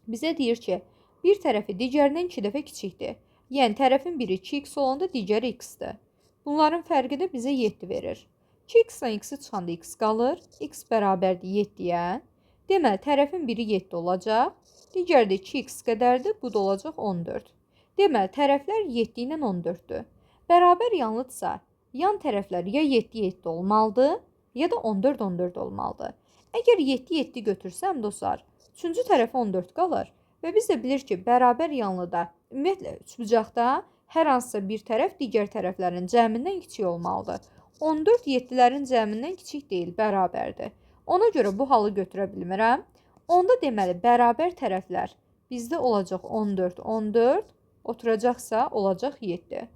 Bizə deyir ki, bir tərəfi digərindən 2 dəfə kiçikdir. Yəni, tərəfin biri 2x olanda digəri x-dir. Bunların fərqi də bizə 7 verir. 2x-dan x-i çıxanda x qalır. X bərabərdir 7-yə. Deməli, tərəfin biri 7 olacaq. Digəri də 2x qədərdir. Bu da olacaq 14. Deməli, tərəflər 7 ilə 14-dür. Bərabər yanlıdırsa, yan tərəflər ya 7 olmalıdır, ya da 14 olmalıdır. Əgər 7 götürsəm, dostlar, 3-cü tərəfə 14 qalır və biz də bilir ki, bərabər yanlıda, ümumiyyətlə, üçbucaqda hər hansısa bir tərəf digər tərəflərin cəmindən kiçik olmalıdır. 14 7-lərin cəmindən kiçik deyil, bərabərdir. Ona görə bu halı götürə bilmirəm. Onda deməli, bərabər tərəflər bizdə olacaq 14, 14, oturacaqsa olacaq 7.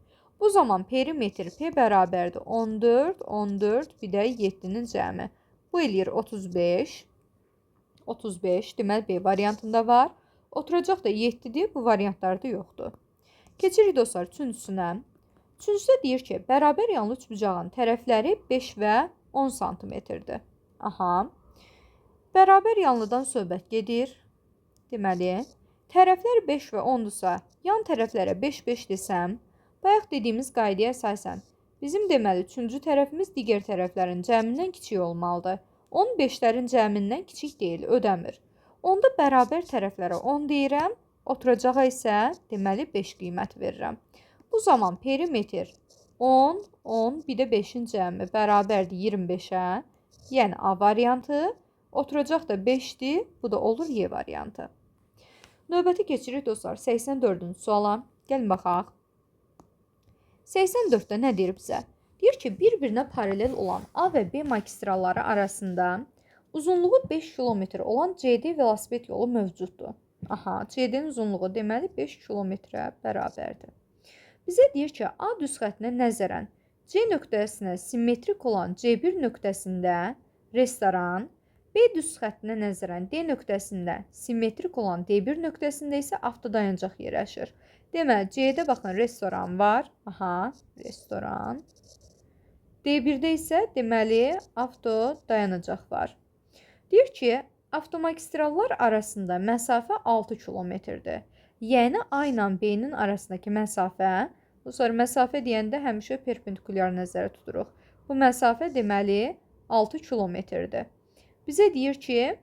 Bu zaman perimetr P bərabərdir 14, 14, bir də 7-nin cəmi. Bu eləyir 35. 35, deməli B variantında var. Oturacaq da 7-dir, bu variantlarda yoxdur. Keçirik dostlar üçüncüsünə. Üçüncüsü deyir ki, bərabər yanlı üçbucağın tərəfləri 5 və 10 cm-dir. Aha. Bərabər yanlıdan söhbət gedir. Deməli, tərəflər 5 və 10-dursa, yan tərəflərə 5, 5 desəm, bayaq dediyimiz qaydaya əsasən, bizim deməli, üçüncü tərəfimiz digər tərəflərin cəmindən kiçik olmalıdır. 15-lərin cəmindən kiçik deyil, ödəmir. Onda bərabər tərəflərə 10 deyirəm, oturacağa isə deməli 5 qiymət verirəm. Bu zaman perimetr 10, 10, bir də 5-in cəmi bərabərdir 25-ə, yəni A variantı, oturacaq da 5-dir, bu da olur Y variantı. Növbəti keçirik dostlar 84-cü suala. Gəlin baxaq. 84-də nə deyir bizə? Deyir ki, bir-birinə paralel olan A və B magistralları arasında uzunluğu 5 km olan CD velosiped yolu mövcuddur. Aha, CD-nin uzunluğu deməli 5 km-ə bərabərdir. Bizə deyir ki, A düz xəttinə nəzərən C nöqtəsinə simmetrik olan C1 nöqtəsində restoran, B düz xəttinə nəzərən D nöqtəsində simmetrik olan D1 nöqtəsində isə avtodayanacaq yerləşir. Deməli, C-də baxın, restoran var. Aha, restoran. D1-də isə deməli, avtodayanacaq var. Deyir ki, avtomagistrallar arasında məsafə 6 km-dir. Yəni, A ilə B-nin arasındakı məsafə, bu sonra məsafə deyəndə həmişə perpendikulyar nəzərə tuturuq. Bu məsafə deməli 6 km-dir. Bizə deyir ki,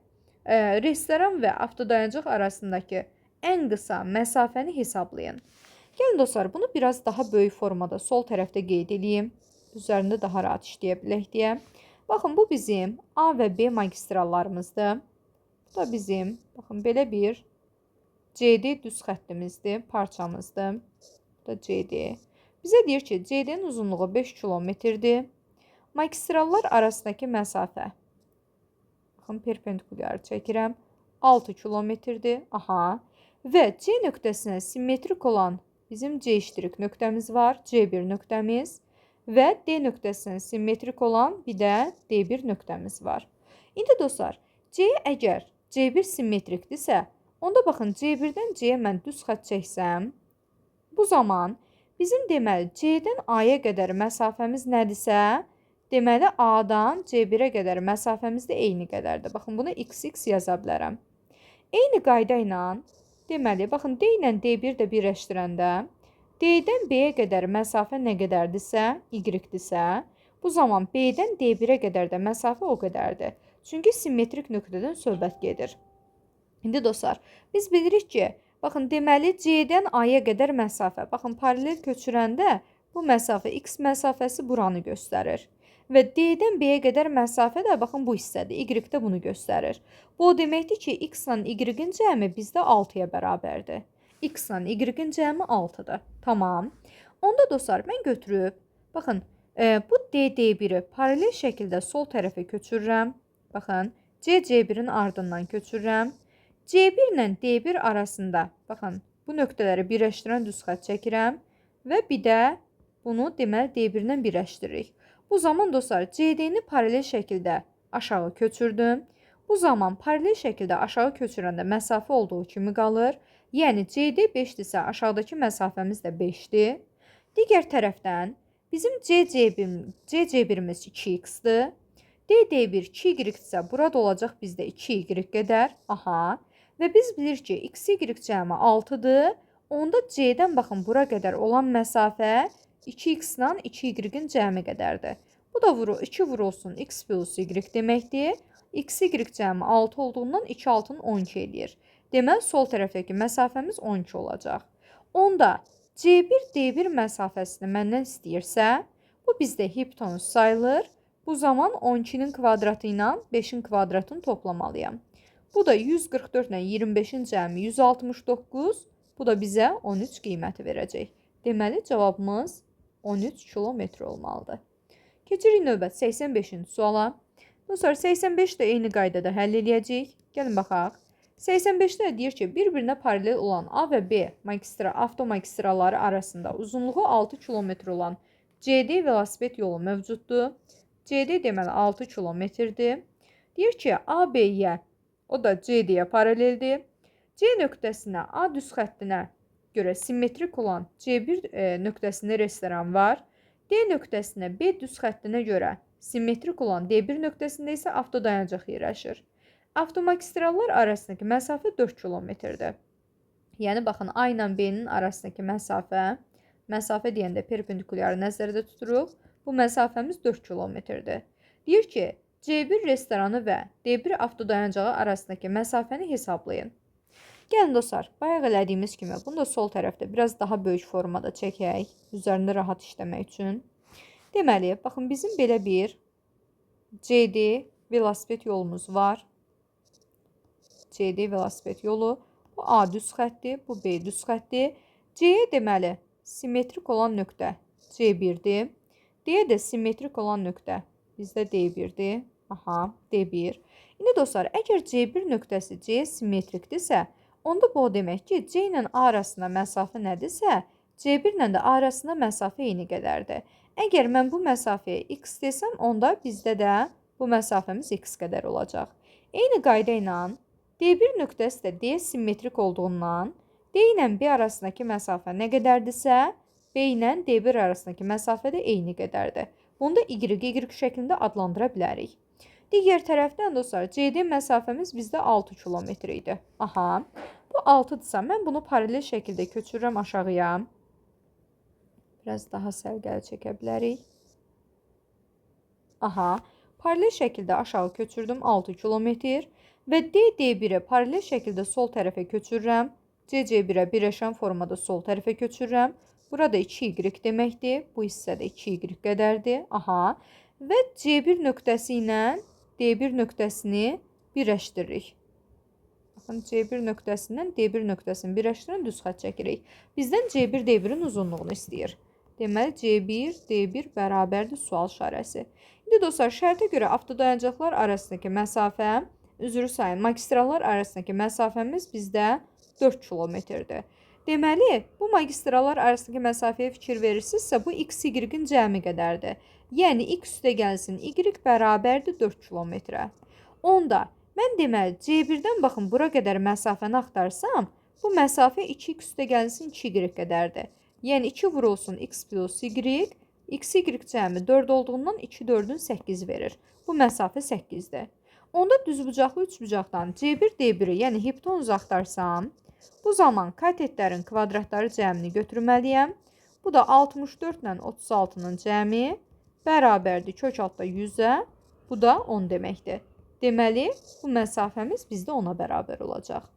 restoran və avtodayanacaq arasındakı ən qısa məsafəni hesablayın. Gəlin dostlar, bunu biraz daha böyük formada sol tərəfdə qeyd edeyim. Üzərində daha rahat işləyə bilək deyə. Baxın, bu bizim A və B magistrallarımızdır. Bu da bizim, baxın, belə bir CD düz xəttimizdir, parçamızdır. Bu Bu da CD. Bizə deyir ki, CD-nin uzunluğu 5 kilometrdir. Magistrallar arasındakı məsafə. Baxın, perpendikulyarı çəkirəm. 6 kilometrdir. Aha. Və C nöqtəsinə simmetrik olan bizim C iştirik nöqtəmiz var. C1 nöqtəmiz. Və D nöqtəsinə simmetrik olan bir də D1 nöqtəmiz var. İndi dostlar, C-yə əgər C1 simmetrikdirsə, onda baxın, C1-dən C-yə mən düz xətt çəksəm, bu zaman bizim deməli C-dən A-ya qədər məsafəmiz nədirsə, deməli A-dan C1-ə qədər məsafəmiz də eyni qədərdir. Baxın, bunu XX yaza bilərəm. Eyni qayda ilə, deməli, baxın, D ilə D1 də birləşdirəndə, D-dən B-yə qədər məsafə nə qədərdirsə, Y-dirsə, bu zaman B-dən D1-ə qədər də məsafə o qədərdir. Çünki simmetrik nöqtədən söhbət gedir. İndi dostlar, biz bilirik ki, baxın, deməli C-dən A-ya qədər məsafə, baxın, paralel köçürəndə bu məsafə X məsafəsi buranı göstərir. Və D-dən B-yə qədər məsafə də, baxın, bu hissədir. Y də bunu göstərir. Bu o deməkdir ki, X ilə Y-in cəmi bizdə 6-ya bərabərdir. X ilə Y-in cəmi 6-dır. Tamam. Onda dostlar, mən götürüb, baxın, bu D1-i paralel şəkildə sol tərəfə köçürürəm. Baxın, C1-in ardından köçürürəm. C1 ilə D1 arasında, baxın, bu nöqtələri birləşdirən düz xətt çəkirəm və bir də bunu deməli D1 ilə birləşdiririk. Bu zaman dostlar, CD-ni paralel şəkildə aşağı köçürdüm. Bu zaman paralel şəkildə aşağı köçürəndə məsafə olduğu kimi qalır. Yəni CD 5-dirsə, aşağıdakı məsafəmiz də 5-dir. Digər tərəfdən bizim C1-imiz 2x-dir. D1 2y-dirsə, burada olacaq bizdə 2y qədər. Aha. Və biz bilirik ki, x-y cəmi 6-dır. Onda C-dən baxın, bura qədər olan məsafə 2x ilə 2y-in cəmi qədərdir. Bu da 2 vurulsun x plus y deməkdir. X-y cəmi 6 olduğundan 2 6-nı 12 edir. Deməli, sol tərəfdəki məsafəmiz 12 olacaq. Onda C1 D1 məsafəsini məndən istəyirsə, bu bizdə hipotenuz sayılır. Bu zaman 12-nin kvadratı ilə 5-in kvadratını toplamalıyam. Bu da 144 ilə 25-in cəmi 169. Bu da bizə 13 qiyməti verəcək. Deməli, cavabımız 13 kilometr olmalıdır. Keçirik növbət 85-ci suala. Dostlar, 85 də eyni qaydada həll edəcəyik. Gəlin baxaq. 85-də deyir ki, bir-birinə paralel olan A və B avtomagistralları arasında uzunluğu 6 kilometr olan CD velosiped yolu mövcuddur. CD deməli 6 kilometrdir. Deyir ki, AB-yə, o da CD-yə paraleldir. C nöqtəsinə A düz xəttinə görə simmetrik olan C1 nöqtəsində restoran var. D nöqtəsinə B düz xəttinə görə simmetrik olan D1 nöqtəsində isə avtodayanacaq yerləşir. Avtomagistrallar arasındakı məsafə 4 kilometrdir. Yəni, baxın, A ilə B-nin arasındakı məsafə deyəndə perpendikulyarı nəzərdə tuturuq. Bu məsafəmiz 4 kilometrdir. Deyir ki, C1 restoranı və D1 avtodayanacağı arasındakı məsafəni hesablayın. Gəlin dostlar, bayaq elədiyimiz kimi bunu da sol tərəfdə biraz daha böyük formada çəkək, üzərində rahat işləmək üçün. Deməli, baxın, bizim belə bir CD velosiped yolumuz var. CD velosiped yolu. Bu A düz xətdir, bu B düz xətdir. C-yə deməli simmetrik olan nöqtə C1-dir. D-yə də simmetrik olan nöqtə bizdə D1-dir. Aha, D1. İndi dostlar, əgər C1 nöqtəsi C-yə simmetrikdirsə, onda bu o demək ki, C ilə A arasında məsafə nədirsə, C1 ilə də A arasında məsafə eyni qədərdir. Əgər mən bu məsafəyə x desəm, onda bizdə də bu məsafəmiz x qədər olacaq. Eyni qayda ilə D1 nöqtəsi də D simmetrik olduğundan D ilə B arasındakı məsafə nə qədərdirsə, B ilə D1 arasındakı məsafə də eyni qədərdir. Bunu da y şəklində adlandıra bilərik. Digər tərəfdən dostlar, CD məsafəmiz bizdə 6 kilometr idi. Aha, bu 6-dırsa, mən bunu paralel şəkildə köçürürəm aşağıya. Biraz daha sərgəli çəkə bilərik. Aha, paralel şəkildə aşağı köçürdüm 6 kilometr və D1-i paralel şəkildə sol tərəfə köçürürəm. C1-ə birləşən formada sol tərəfə köçürürəm. Burada 2y deməkdir. Bu hissədə 2y qədərdir. Aha, və C1 nöqtəsi ilə D1 nöqtəsini birləşdiririk. Baxın, C1 nöqtəsindən D1 nöqtəsini birləşdirən düz xətt çəkirik. Bizdən C1, D1-in uzunluğunu istəyir. Deməli, C1, D1 bərabərdir sual işarəsi. İndi dostlar, şərtə görə avtodayanacaqlar arasındakı məsafə, üzrü sayın, magistrallar arasındakı məsafəmiz bizdə 4 kilometrdir. Deməli, bu magistrallar arasındakı məsafəyə fikir verirsinizsə, bu x, y-in cəmi qədərdir. Yəni, x üstə gəlsin, y bərabərdir 4 kilometrə. Onda, mən deməli, C1-dən baxın, bura qədər məsafəni axtarsam, bu məsafə 2x üstə gəlsin 2y qədərdir. Yəni, 2 vurulsun x plus y, x, y cəmi 4 olduğundan 2, 4-ün 8 verir. Bu məsafə 8-dir. Onda düzbucaqlı üçbucaqdan C1, D1-i, yəni hipotenuzu axtarsam, bu zaman katetlərin kvadratları cəmini götürməliyəm. Bu da 64 ilə 36-nın cəmi bərabərdir kök altda 100-ə, bu da 10 deməkdir. Deməli, bu məsafəmiz bizdə 10-a bərabər olacaq.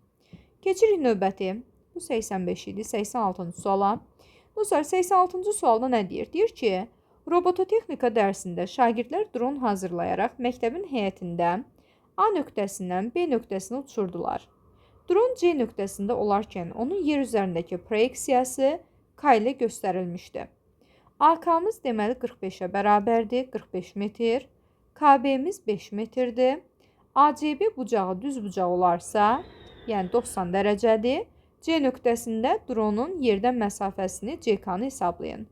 Keçirik növbəti. Bu 85 idi, 86-cı suala. Dostlar, 86-cı sualda nə deyir? Deyir ki, robototexnika dərsində şagirdlər dron hazırlayaraq məktəbin həyətində A nöqtəsindən B nöqtəsinə uçurdular. Dron C nöqtəsində olarkən onun yer üzərindəki proyeksiyası K ilə göstərilmişdi. AK-mız deməli 45-ə bərabərdir, 45 metr. KB-miz 5 metrdir. ACB bucağı düz bucaq olarsa, yəni 90 dərəcədir. C nöqtəsində dronun yerdən məsafəsini CK-nı hesablayın.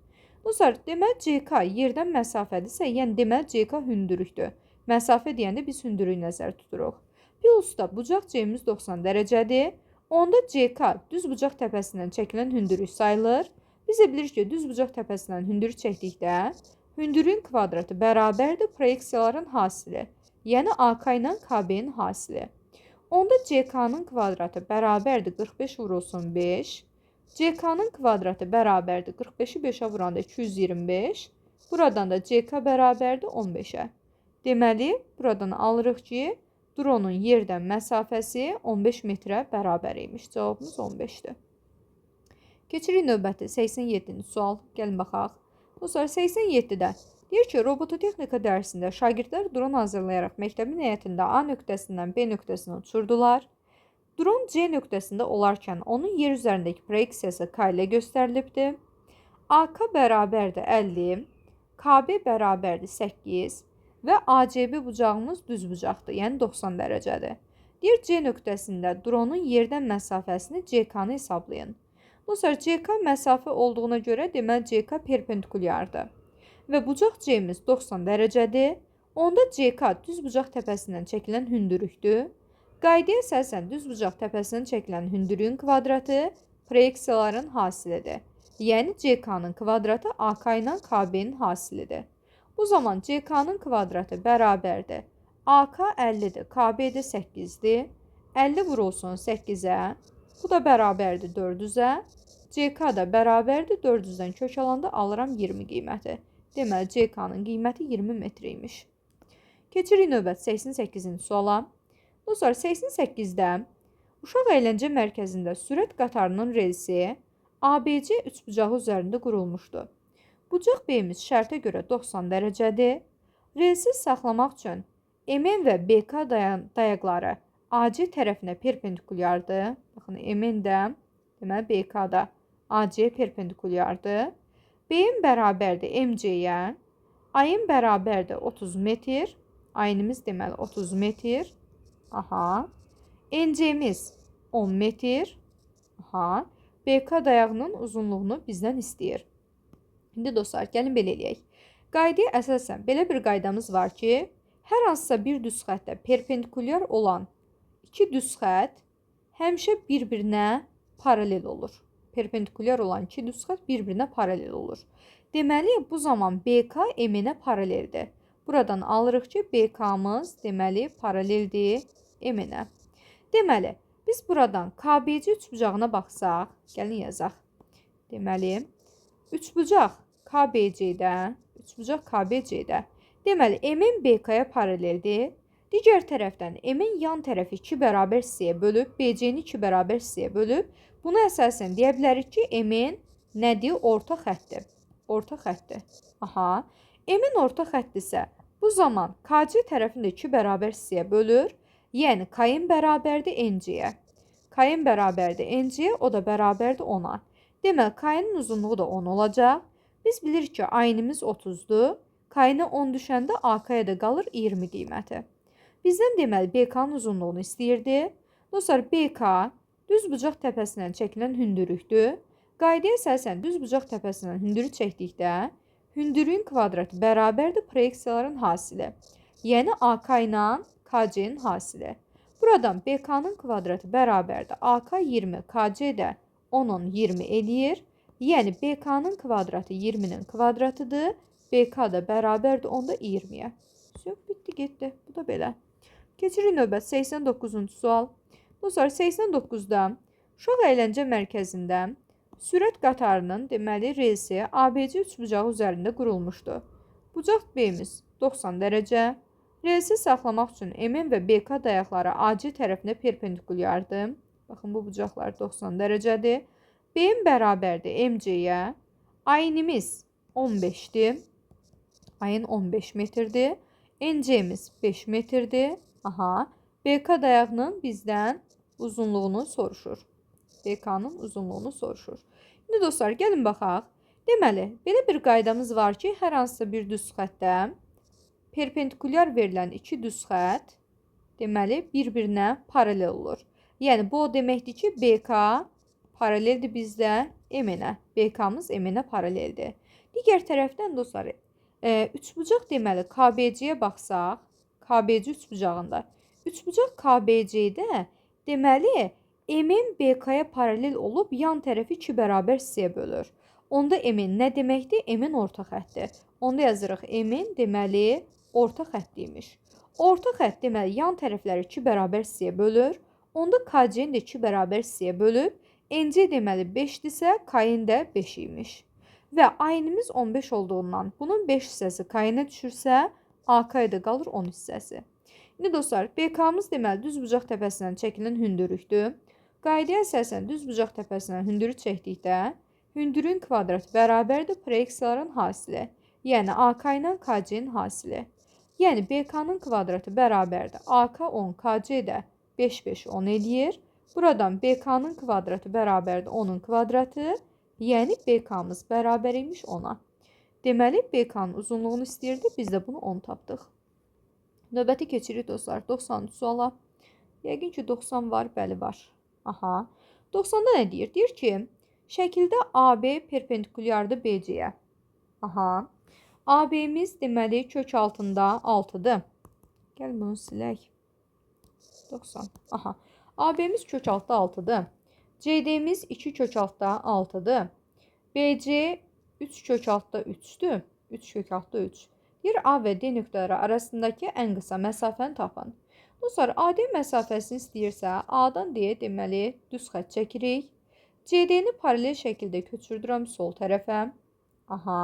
Dostlar, deməli CK yerdən məsafədirsə, yəni deməli CK hündürlükdür. Məsafə deyəndə biz hündürlüyü nəzərdə tuturuq. Plus da bucaq C-miz 90 dərəcədir. Onda CK düz bucaq təpəsindən çəkilən hündürlük sayılır. Biz də bilirik ki, düz bucaq təpəsindən hündürlük çəkdikdə hündürlüyün kvadratı bərabərdir proyeksiyaların hasili. Yəni AK ilə KB-nin hasili. Onda CK-nın kvadratı bərabərdir 45 vurulsun 5. CK-nın kvadratı bərabərdir 45-i 5-ə vuranda 225. Buradan da CK bərabərdir 15-ə. Deməli, buradan alırıq ki, dronun yerdən məsafəsi 15 metrə bərabər imiş. Cavabımız 15-dir. Keçirik növbəti 87-ci sual. Gəlin baxaq. Dostlar, 87-də deyir ki, robototexnika dərsində şagirdlər dron hazırlayaraq məktəbin həyətində A nöqtəsindən B nöqtəsinə uçurdular. Dron C nöqtəsində olarkən onun yer üzərindəki proyeksiyası K ilə göstərilibdir. AK bərabərdir 50, KB bərabərdir 8 və ACB bucağımız düz bucaqdır, yəni 90 dərəcədir. Deyir C nöqtəsində dronun yerdən məsafəsini CK-nı hesablayın. Dostlar, CK məsafə olduğuna görə deməli CK perpendikulyardır. Və bucaq C-miz 90 dərəcədir. Onda CK düz bucaq təpəsindən çəkilən hündürlükdür. Qaydaya əsasən düz bucaq təpəsindən çəkilən hündürlüyün kvadratı proyeksiyaların hasilidir. Yəni CK-nın kvadratı AK ilə KB-nin hasilidir. Bu zaman CK-nın kvadratı bərabərdir. AK 50-dir, KB də 8-dir. 50 vurulsun 8-ə. Bu da bərabərdir 400-ə. CK da bərabərdir 400-dən kök alanda alıram 20 qiyməti. Deməli, CK-nın qiyməti 20 metr imiş. Keçirik növbət 88-ci suala. Dostlar, 88-də uşaq əyləncə mərkəzində sürət qatarının relsi ABC üçbucağı üzərində qurulmuşdur. Bucaq B-miz şərtə görə 90 dərəcədir. Relsi saxlamaq üçün MN və BK dayaqları AC tərəfinə perpendikulyardır. Baxın, MN də, deməli BK da AC perpendikulyardır. B-in bərabərdir MC-yə. A-in bərabərdir 30 metr. A-inimiz deməli 30 metr. Aha. NC-miz 10 metr. Aha. BK dayağının uzunluğunu bizdən istəyir. İndi dostlar, gəlin belə eləyək. Qaydaya əsasən belə bir qaydamız var ki, hər hansısa bir düz xəttə perpendikulyar olan iki düz xətt həmişə bir-birinə paralel olur. Perpendikulyar olan iki düz xətt bir-birinə paralel olur. Deməli, bu zaman BK M-nə paraleldir. Buradan alırıq ki, BK-mız deməli paraleldir M-nə. Deməli, biz buradan KBC üçbucağına baxsaq, gəlin yazaq. Deməli, üçbucaq KBC-də, üçbucaq KBC-də. Deməli, M-in BK-ya paraleldir. Digər tərəfdən M-in yan tərəfi 2 bərabər hissəyə bölüb, BC-ni 2 bərabər hissəyə bölüb. Buna əsasən deyə bilərik ki, M-in nədir? Orta xəttdir. Orta xəttdir. Aha. M-in orta xəttisə, bu zaman KC tərəfini də 2 bərabər hissəyə bölür. Yəni, K-in bərabərdir NC-yə. K'nin bərabərdir NC-yə, o da bərabərdir 10-a. Deməli, K'nin uzunluğu da 10 olacaq. Biz bilirik ki, aynimiz 30-dur. K'na 10 düşəndə AK'ya da qalır 20 qiyməti. Bizdən deməli BK-nın uzunluğunu istəyirdi. Dostlar, BK düzbucaq təpəsindən çəkilən hündürlükdür. Qaydaya əsasən düzbucaq təpəsindən hündürlük çəkdikdə hündürlüyün kvadratı bərabərdir proyeksiyaların hasili. Yəni AK ilə KC-nin hasili. Buradan BK-nın kvadratı bərabərdir. AK 20, KC də 10-un 20 eləyir. Yəni BK-nın kvadratı 20-nin kvadratıdır. BK da bərabərdir onda 20-yə. Bitdi, getdi. Bu da belə. Keçirik növbət 89-cu sual. Dostlar, 89-da uşaq əyləncə mərkəzində sürət qatarının deməli relsi ABC üçbucağı üzərində qurulmuşdur. Bucaq B-miz 90 dərəcə. Relsi saxlamaq üçün MN və BK dayaqları AC tərəfinə perpendikulyardır. Baxın, bu bucaqlar 90 dərəcədir. B-in bərabərdir MC-yə. Aynimiz 15-dir. Ayın 15 metrdir. NC-miz 5 metrdir. Aha. BK dayağının bizdən uzunluğunu soruşur. BK-nın uzunluğunu soruşur. İndi dostlar, gəlin baxaq. Deməli, belə bir qaydamız var ki, hər hansısa bir düz xəttə perpendikulyar verilən iki düz xətt deməli bir-birinə paralel olur. Yəni bu o deməkdir ki, BK paraleldir bizdə MN-ə. BK-mız MN-ə paraleldir. Digər tərəfdən dostlar, üçbucaq deməli KBC-yə baxsaq, KBC üçbucağında. Üçbucaq KBC-də deməli MN BK-yə paralel olub yan tərəfi 2 bərabər hissəyə bölür. Onda MN nə deməkdir? MN orta xəttdir. Onda yazırıq MN deməli orta xəttiymiş. Orta xətt deməli yan tərəfləri 2 bərabər hissəyə bölür. Onda KC-ni də 2 bərabər hissəyə bölüb. NC deməli 5-dirsə, KN də 5 imiş. Və aynimiz 15 olduğundan bunun 5 hissəsi KN-ə düşürsə, AK-ya da qalır 10 hissəsi. İndi dostlar, BK-mız deməli düzbucaq təpəsindən çəkilən hündürlükdür. Qaydaya əsasən düzbucaq təpəsindən hündürlük çəkdikdə hündürlüyün kvadratı bərabərdir proyeksiyaların hasili. Yəni AK ilə KC-nin hasili. Yəni BK-nın kvadratı bərabərdir. AK 10, KC də 5, 5, 10 eləyir. Buradan BK-nın kvadratı bərabərdir 10-un kvadratı. Yəni BK-mız bərabər imiş 10-a. Deməli BK-nın uzunluğunu istəyirdi. Biz də bunu 10 tapdıq. Növbəti keçirik dostlar 90 suala. Yəqin ki 90 var, bəli var. Aha. 90-da nə deyir? Deyir ki, şəkildə AB perpendikulyardır BC-yə. Aha. AB-miz deməli kök altında 6-dır. Gəl bunu silək. 90. Aha. AB-miz kök altda 6-dır. CD-miz 2 kök altda 6-dır. BC 3 kök altda 3-dür. 3 kök altda 3. Deyir A və D nöqtələri arasındakı ən qısa məsafəni tapın. Dostlar, AD məsafəsini istəyirsə, A-dan D-yə deməli düz xətt çəkirik. CD-ni paralel şəkildə köçürdürəm sol tərəfə. Aha.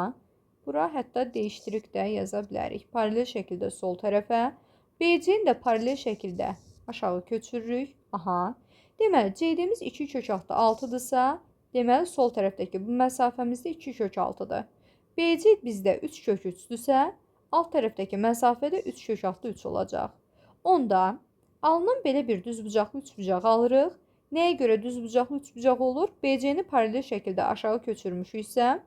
Bura hətta dəyişdirib də yaza bilərik. Paralel şəkildə sol tərəfə. BC-ni də paralel şəkildə aşağı köçürürük. Aha. Deməli, CD-miz 2 kök altda 6-dırsa, deməli sol tərəfdəki bu məsafəmizdə 2 kök 6-dır. BC bizdə 3 kök 3-dürsə, alt tərəfdəki məsafədə 3 kök altda 3 olacaq. Onda alınan belə bir düzbucaqlı üçbucaq alırıq. Nəyə görə düzbucaqlı üçbucaq olur? BC-ni paralel şəkildə aşağı köçürmüşüksə,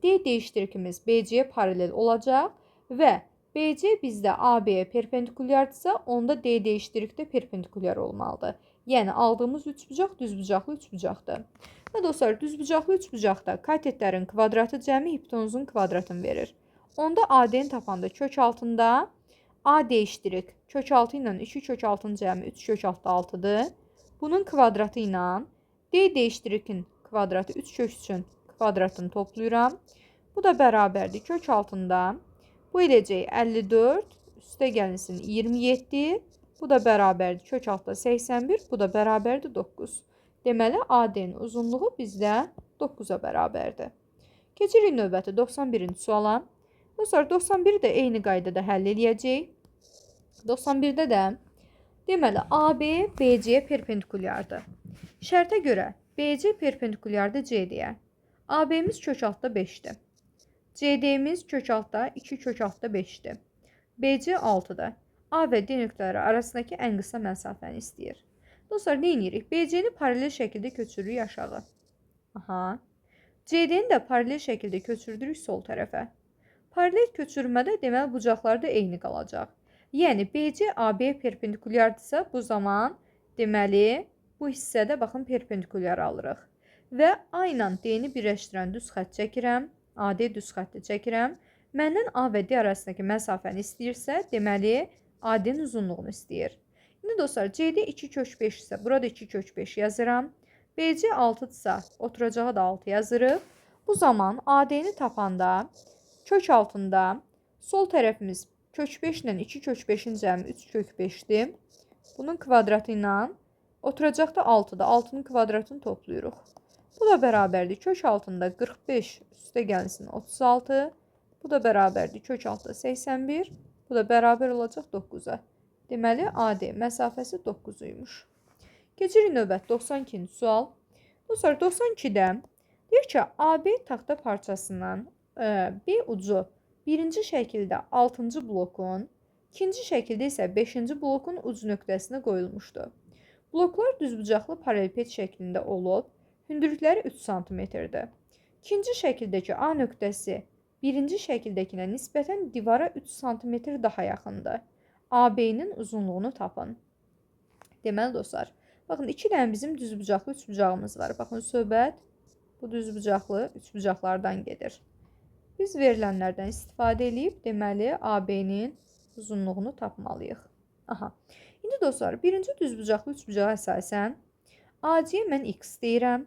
D dəyişdirikimiz BC-yə paralel olacaq və BC bizdə AB-yə perpendikulyardırsa, onda D dəyişdirikdə perpendikulyar olmalıdır. Yəni aldığımız üçbucaq düzbucaqlı üçbucaqdır. Və dostlar, düzbucaqlı üçbucaqda katetlərin kvadratı cəmi hipotenuzun kvadratını verir. Onda AD-ni tapanda kök altında A dəyişdirik. Kök altı ilə 2 kök altının cəmi 3 kök altda 6-dır. Bunun kvadratı ilə D dəyişdirikin kvadratı 3 kök 3-ün kvadratını toplayıram. Bu da bərabərdir. Kök altında bu eləcək 54, üstə gəlinsin 27. Bu da bərabərdir. Kök altda 81, bu da bərabərdir 9. Deməli, AD-nin uzunluğu bizdə 9-a bərabərdir. Keçirik növbəti 91-ci suala. Dostlar, 91-i də eyni qaydada həll edəcəyik. 91-də də deməli, AB BC-yə perpendikulyardır. Şərtə görə BC perpendikulyardır CD-yə. AB-miz kök altda 5-dir. CD-miz kök altda 2 kök altda 5-dir. BC 6-dır. A və D nöqtələri arasındakı ən qısa məsafəni istəyir. Dostlar, nə edirik? BC-ni paralel şəkildə köçürürük aşağı. Aha. CD-ni də paralel şəkildə köçürdürük sol tərəfə. Paralel köçürmədə deməli bucaqlar da eyni qalacaq. Yəni BC AB-yə perpendikulyardırsa, bu zaman deməli bu hissədə baxın perpendikulyar alırıq. Və A ilə D-ni birləşdirən düz xətt çəkirəm. AD düz xətti çəkirəm. Məndən A və D arasındakı məsafəni istəyirsə, deməli AD-nin uzunluğunu istəyir. İndi dostlar, CD 2 kök 5 isə burada 2 kök 5 yazıram. BC 6-dırsa oturacağı da 6 yazırıq. Bu zaman AD-ni tapanda kök altında sol tərəfimiz kök 5 ilə 2 kök 5-in cəmi 3 kök 5-dir. Bunun kvadratı ilə oturacaq da 6-dır. 6-nın kvadratını toplayırıq. Bu da bərabərdir. Kök altında 45 üstə gəlsin 36. Bu da bərabərdir. Kök altında 81. Bu da bərabər olacaq 9-a. Deməli AD məsafəsi 9-uymuş. Keçirik növbət 92-ci sual. Dostlar, 92-də deyir ki, AB taxta parçasından B ucu birinci şəkildə 6-cı blokun, ikinci şəkildə isə 5-ci blokun uc nöqtəsinə qoyulmuşdur. Bloklar düzbucaqlı paralelped şəklində olub, hündürlükləri 3 cm-dir. İkinci şəkildəki A nöqtəsi birinci şəkildəkinə nisbətən divara 3 cm daha yaxındır. AB-nin uzunluğunu tapın. Deməli dostlar, baxın, 2 dənə bizim düzbucaqlı üçbucağımız var. Baxın, söhbət bu düzbucaqlı üçbucaqlardan gedir. Biz verilənlərdən istifadə edib, deməli, AB-nin uzunluğunu tapmalıyıq. Aha. İndi dostlar, birinci düzbucaqlı üçbucağa əsasən AC-yə mən X deyirəm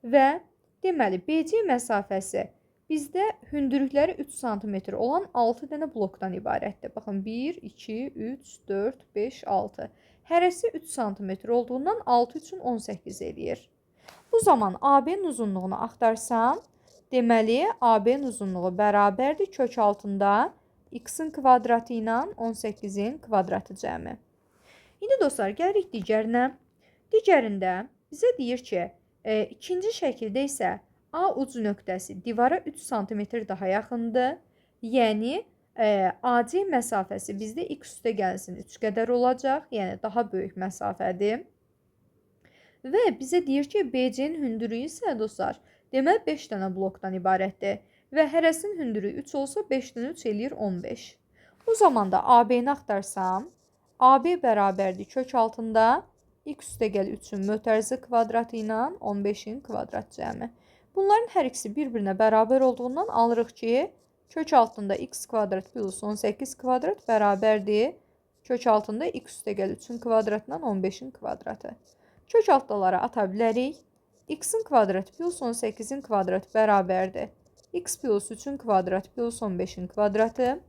və deməli, BC məsafəsi bizdə hündürlükləri 3 cm olan 6 dənə blokdan ibarətdir. Baxın, 1, 2, 3, 4, 5, 6. Hərəsi 3 cm olduğundan 6 üçün 18 eləyir. Bu zaman AB-nin uzunluğunu axtarsam, deməli, AB-nin uzunluğu bərabərdir kök altında X-in kvadratı ilə 18-in kvadratı cəmi. İndi dostlar, gəlirik digərinə. Digərində bizə deyir ki, ikinci şəkildə isə A uc nöqtəsi divara 3 cm daha yaxındır. Yəni, AC məsafəsi bizdə X üstə gəlsin 3 qədər olacaq. Yəni, daha böyük məsafədir. Və bizə deyir ki, BC-nin hündürlüyü isə dostlar, deməli 5 dənə blokdan ibarətdir. Və hərəsinin hündürlüyü 3 olsa 5-dən 3 eləyir 15. Bu zaman da AB-ni axtarsam, AB bərabərdir kök altında X üstə gəl 3-ün mötərizə kvadratı ilə 15-in kvadrat cəmi. Bunların hər ikisi bir-birinə bərabər olduğundan alırıq ki, kök altında x kvadrat plus 18 kvadrat bərabərdir. Kök altında x üstə gəl 3-ün kvadratından 15-in kvadratı. Kök altdalara ata bilərik. X-in kvadratı plus 18-in kvadratı bərabərdir. X plus 3-ün kvadratı plus 15-in kvadratı.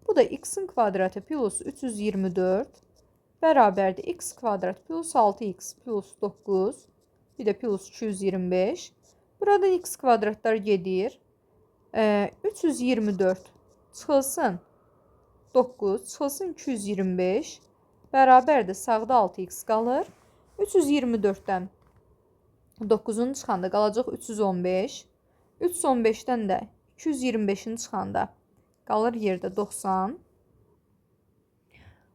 Bu da x-in kvadratı plus 324 bərabərdir. X kvadrat plus 6x plus 9. Bir də plus 225. Buradan x kvadratlar gedir. 324 çıxılsın 9, çıxılsın 225. Bərabərdir. Sağda 6x qalır. 324-dən 9-un çıxanda qalacaq 315. 315-dən də 225-in çıxanda qalır yerdə 90.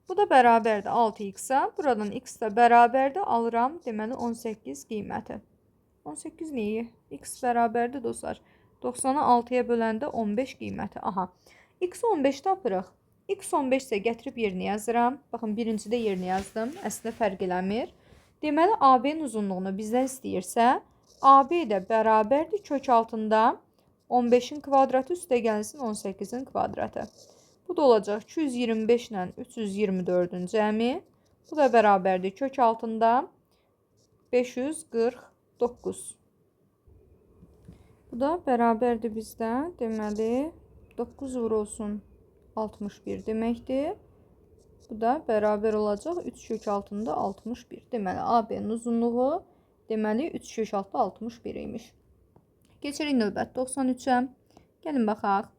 Bu da bərabərdir 6x-a. Buradan x də bərabərdir. Alıram deməli 18 qiyməti. 18 neyi? X bərabərdir dostlar. 90-ı 6-ya böləndə 15 qiyməti. Aha. X 15 tapırıq. X 15 isə gətirib yerinə yazıram. Baxın, birincidə yerinə yazdım. Əslində fərq eləmir. Deməli, AB-nin uzunluğunu bizdən istəyirsə, AB də bərabərdir kök altında 15-in kvadratı üstə gəlsin 18-in kvadratı. Bu da olacaq 225 ilə 324-ün cəmi. Bu da bərabərdir kök altında 549. Bu da bərabərdir bizdə. Deməli, 9 vurulsun 61 deməkdir. Bu da bərabər olacaq 3 kök altında 61. Deməli, AB-nin uzunluğu deməli 3 kök altında 61 imiş. Keçirik növbət 93-ə. Gəlin baxaq.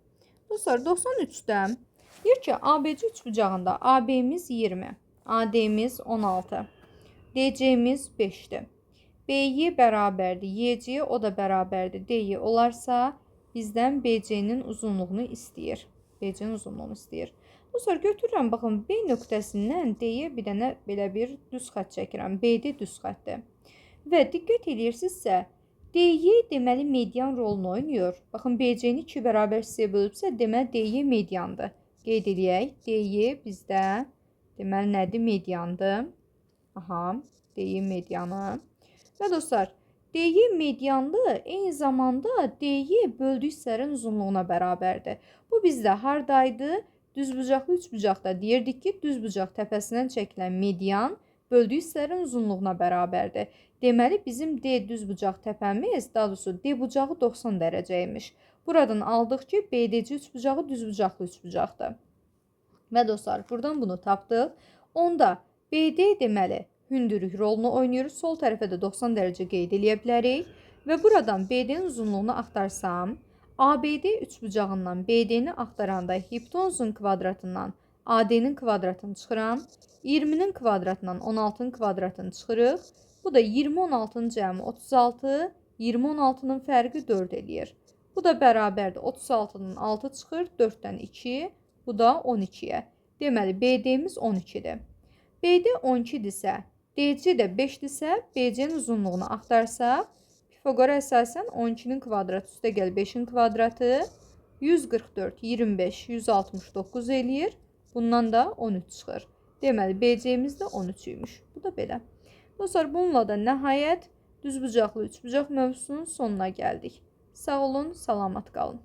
Dostlar, 93-də deyir ki, ABC üçbucağında AB-miz 20, AD-miz 16, DC-miz 5-dir. BY bərabərdir, YC o da bərabərdir, DY olarsa bizdən BC-nin uzunluğunu istəyir. BC-nin uzunluğunu istəyir. Dostlar, götürürəm, baxın, B nöqtəsindən D-yə bir dənə belə bir düz xətt çəkirəm. BD düz xəttdir. Və diqqət edirsinizsə, DY deməli median rolunu oynayır. Baxın, BC-ni 2 bərabər hissəyə bölübsə, deməli DY mediandır. Qeyd edək, DY bizdə deməli nədir? Mediandır. Aha, DY medianı. Və dostlar, DY medianlı eyni zamanda DY böldüyü hissələrin uzunluğuna bərabərdir. Bu bizdə hardaydı? Düzbucaqlı üçbucaqda deyirdik ki, düzbucaq təpəsindən çəkilən median böldüyü hissələrin uzunluğuna bərabərdir. Deməli, bizim D düzbucaq təpəmiz, daha doğrusu D bucağı 90 dərəcəymiş. Buradan aldıq ki, BDC üçbucağı düzbucaqlı üçbucaqdır. Və dostlar, buradan bunu tapdıq. Onda BD deməli hündürlük rolunu oynayır. Sol tərəfə də 90 dərəcə qeyd edə bilərik. Və buradan BD-nin uzunluğunu axtarsam, ABD üçbucağından BD-ni axtaranda hipotenuzun kvadratından AD-nin kvadratını çıxıram. 20-nin kvadratından 16-nın kvadratını çıxırıq. Bu da 20-16-nın cəmi 36, 20-16-nın fərqi 4 eləyir. Bu da bərabərdir. 36-nın 6 çıxır, 4-dən 2, bu da 12-yə. Deməli, BD-miz 12-dir. BD 12-dirsə, DC də 5-dirsə, BC-nin uzunluğunu axtarsaq, Pifagora əsasən 12-nin kvadratı üstə gəl 5-in kvadratı 144, 25, 169 eləyir. Bundan da 13 çıxır. Deməli, BC-miz də 13-üymüş. Bu da belə. Dostlar, bununla da nəhayət düzbucaqlı üçbucaq mövzusunun sonuna gəldik. Sağ olun, salamat qalın.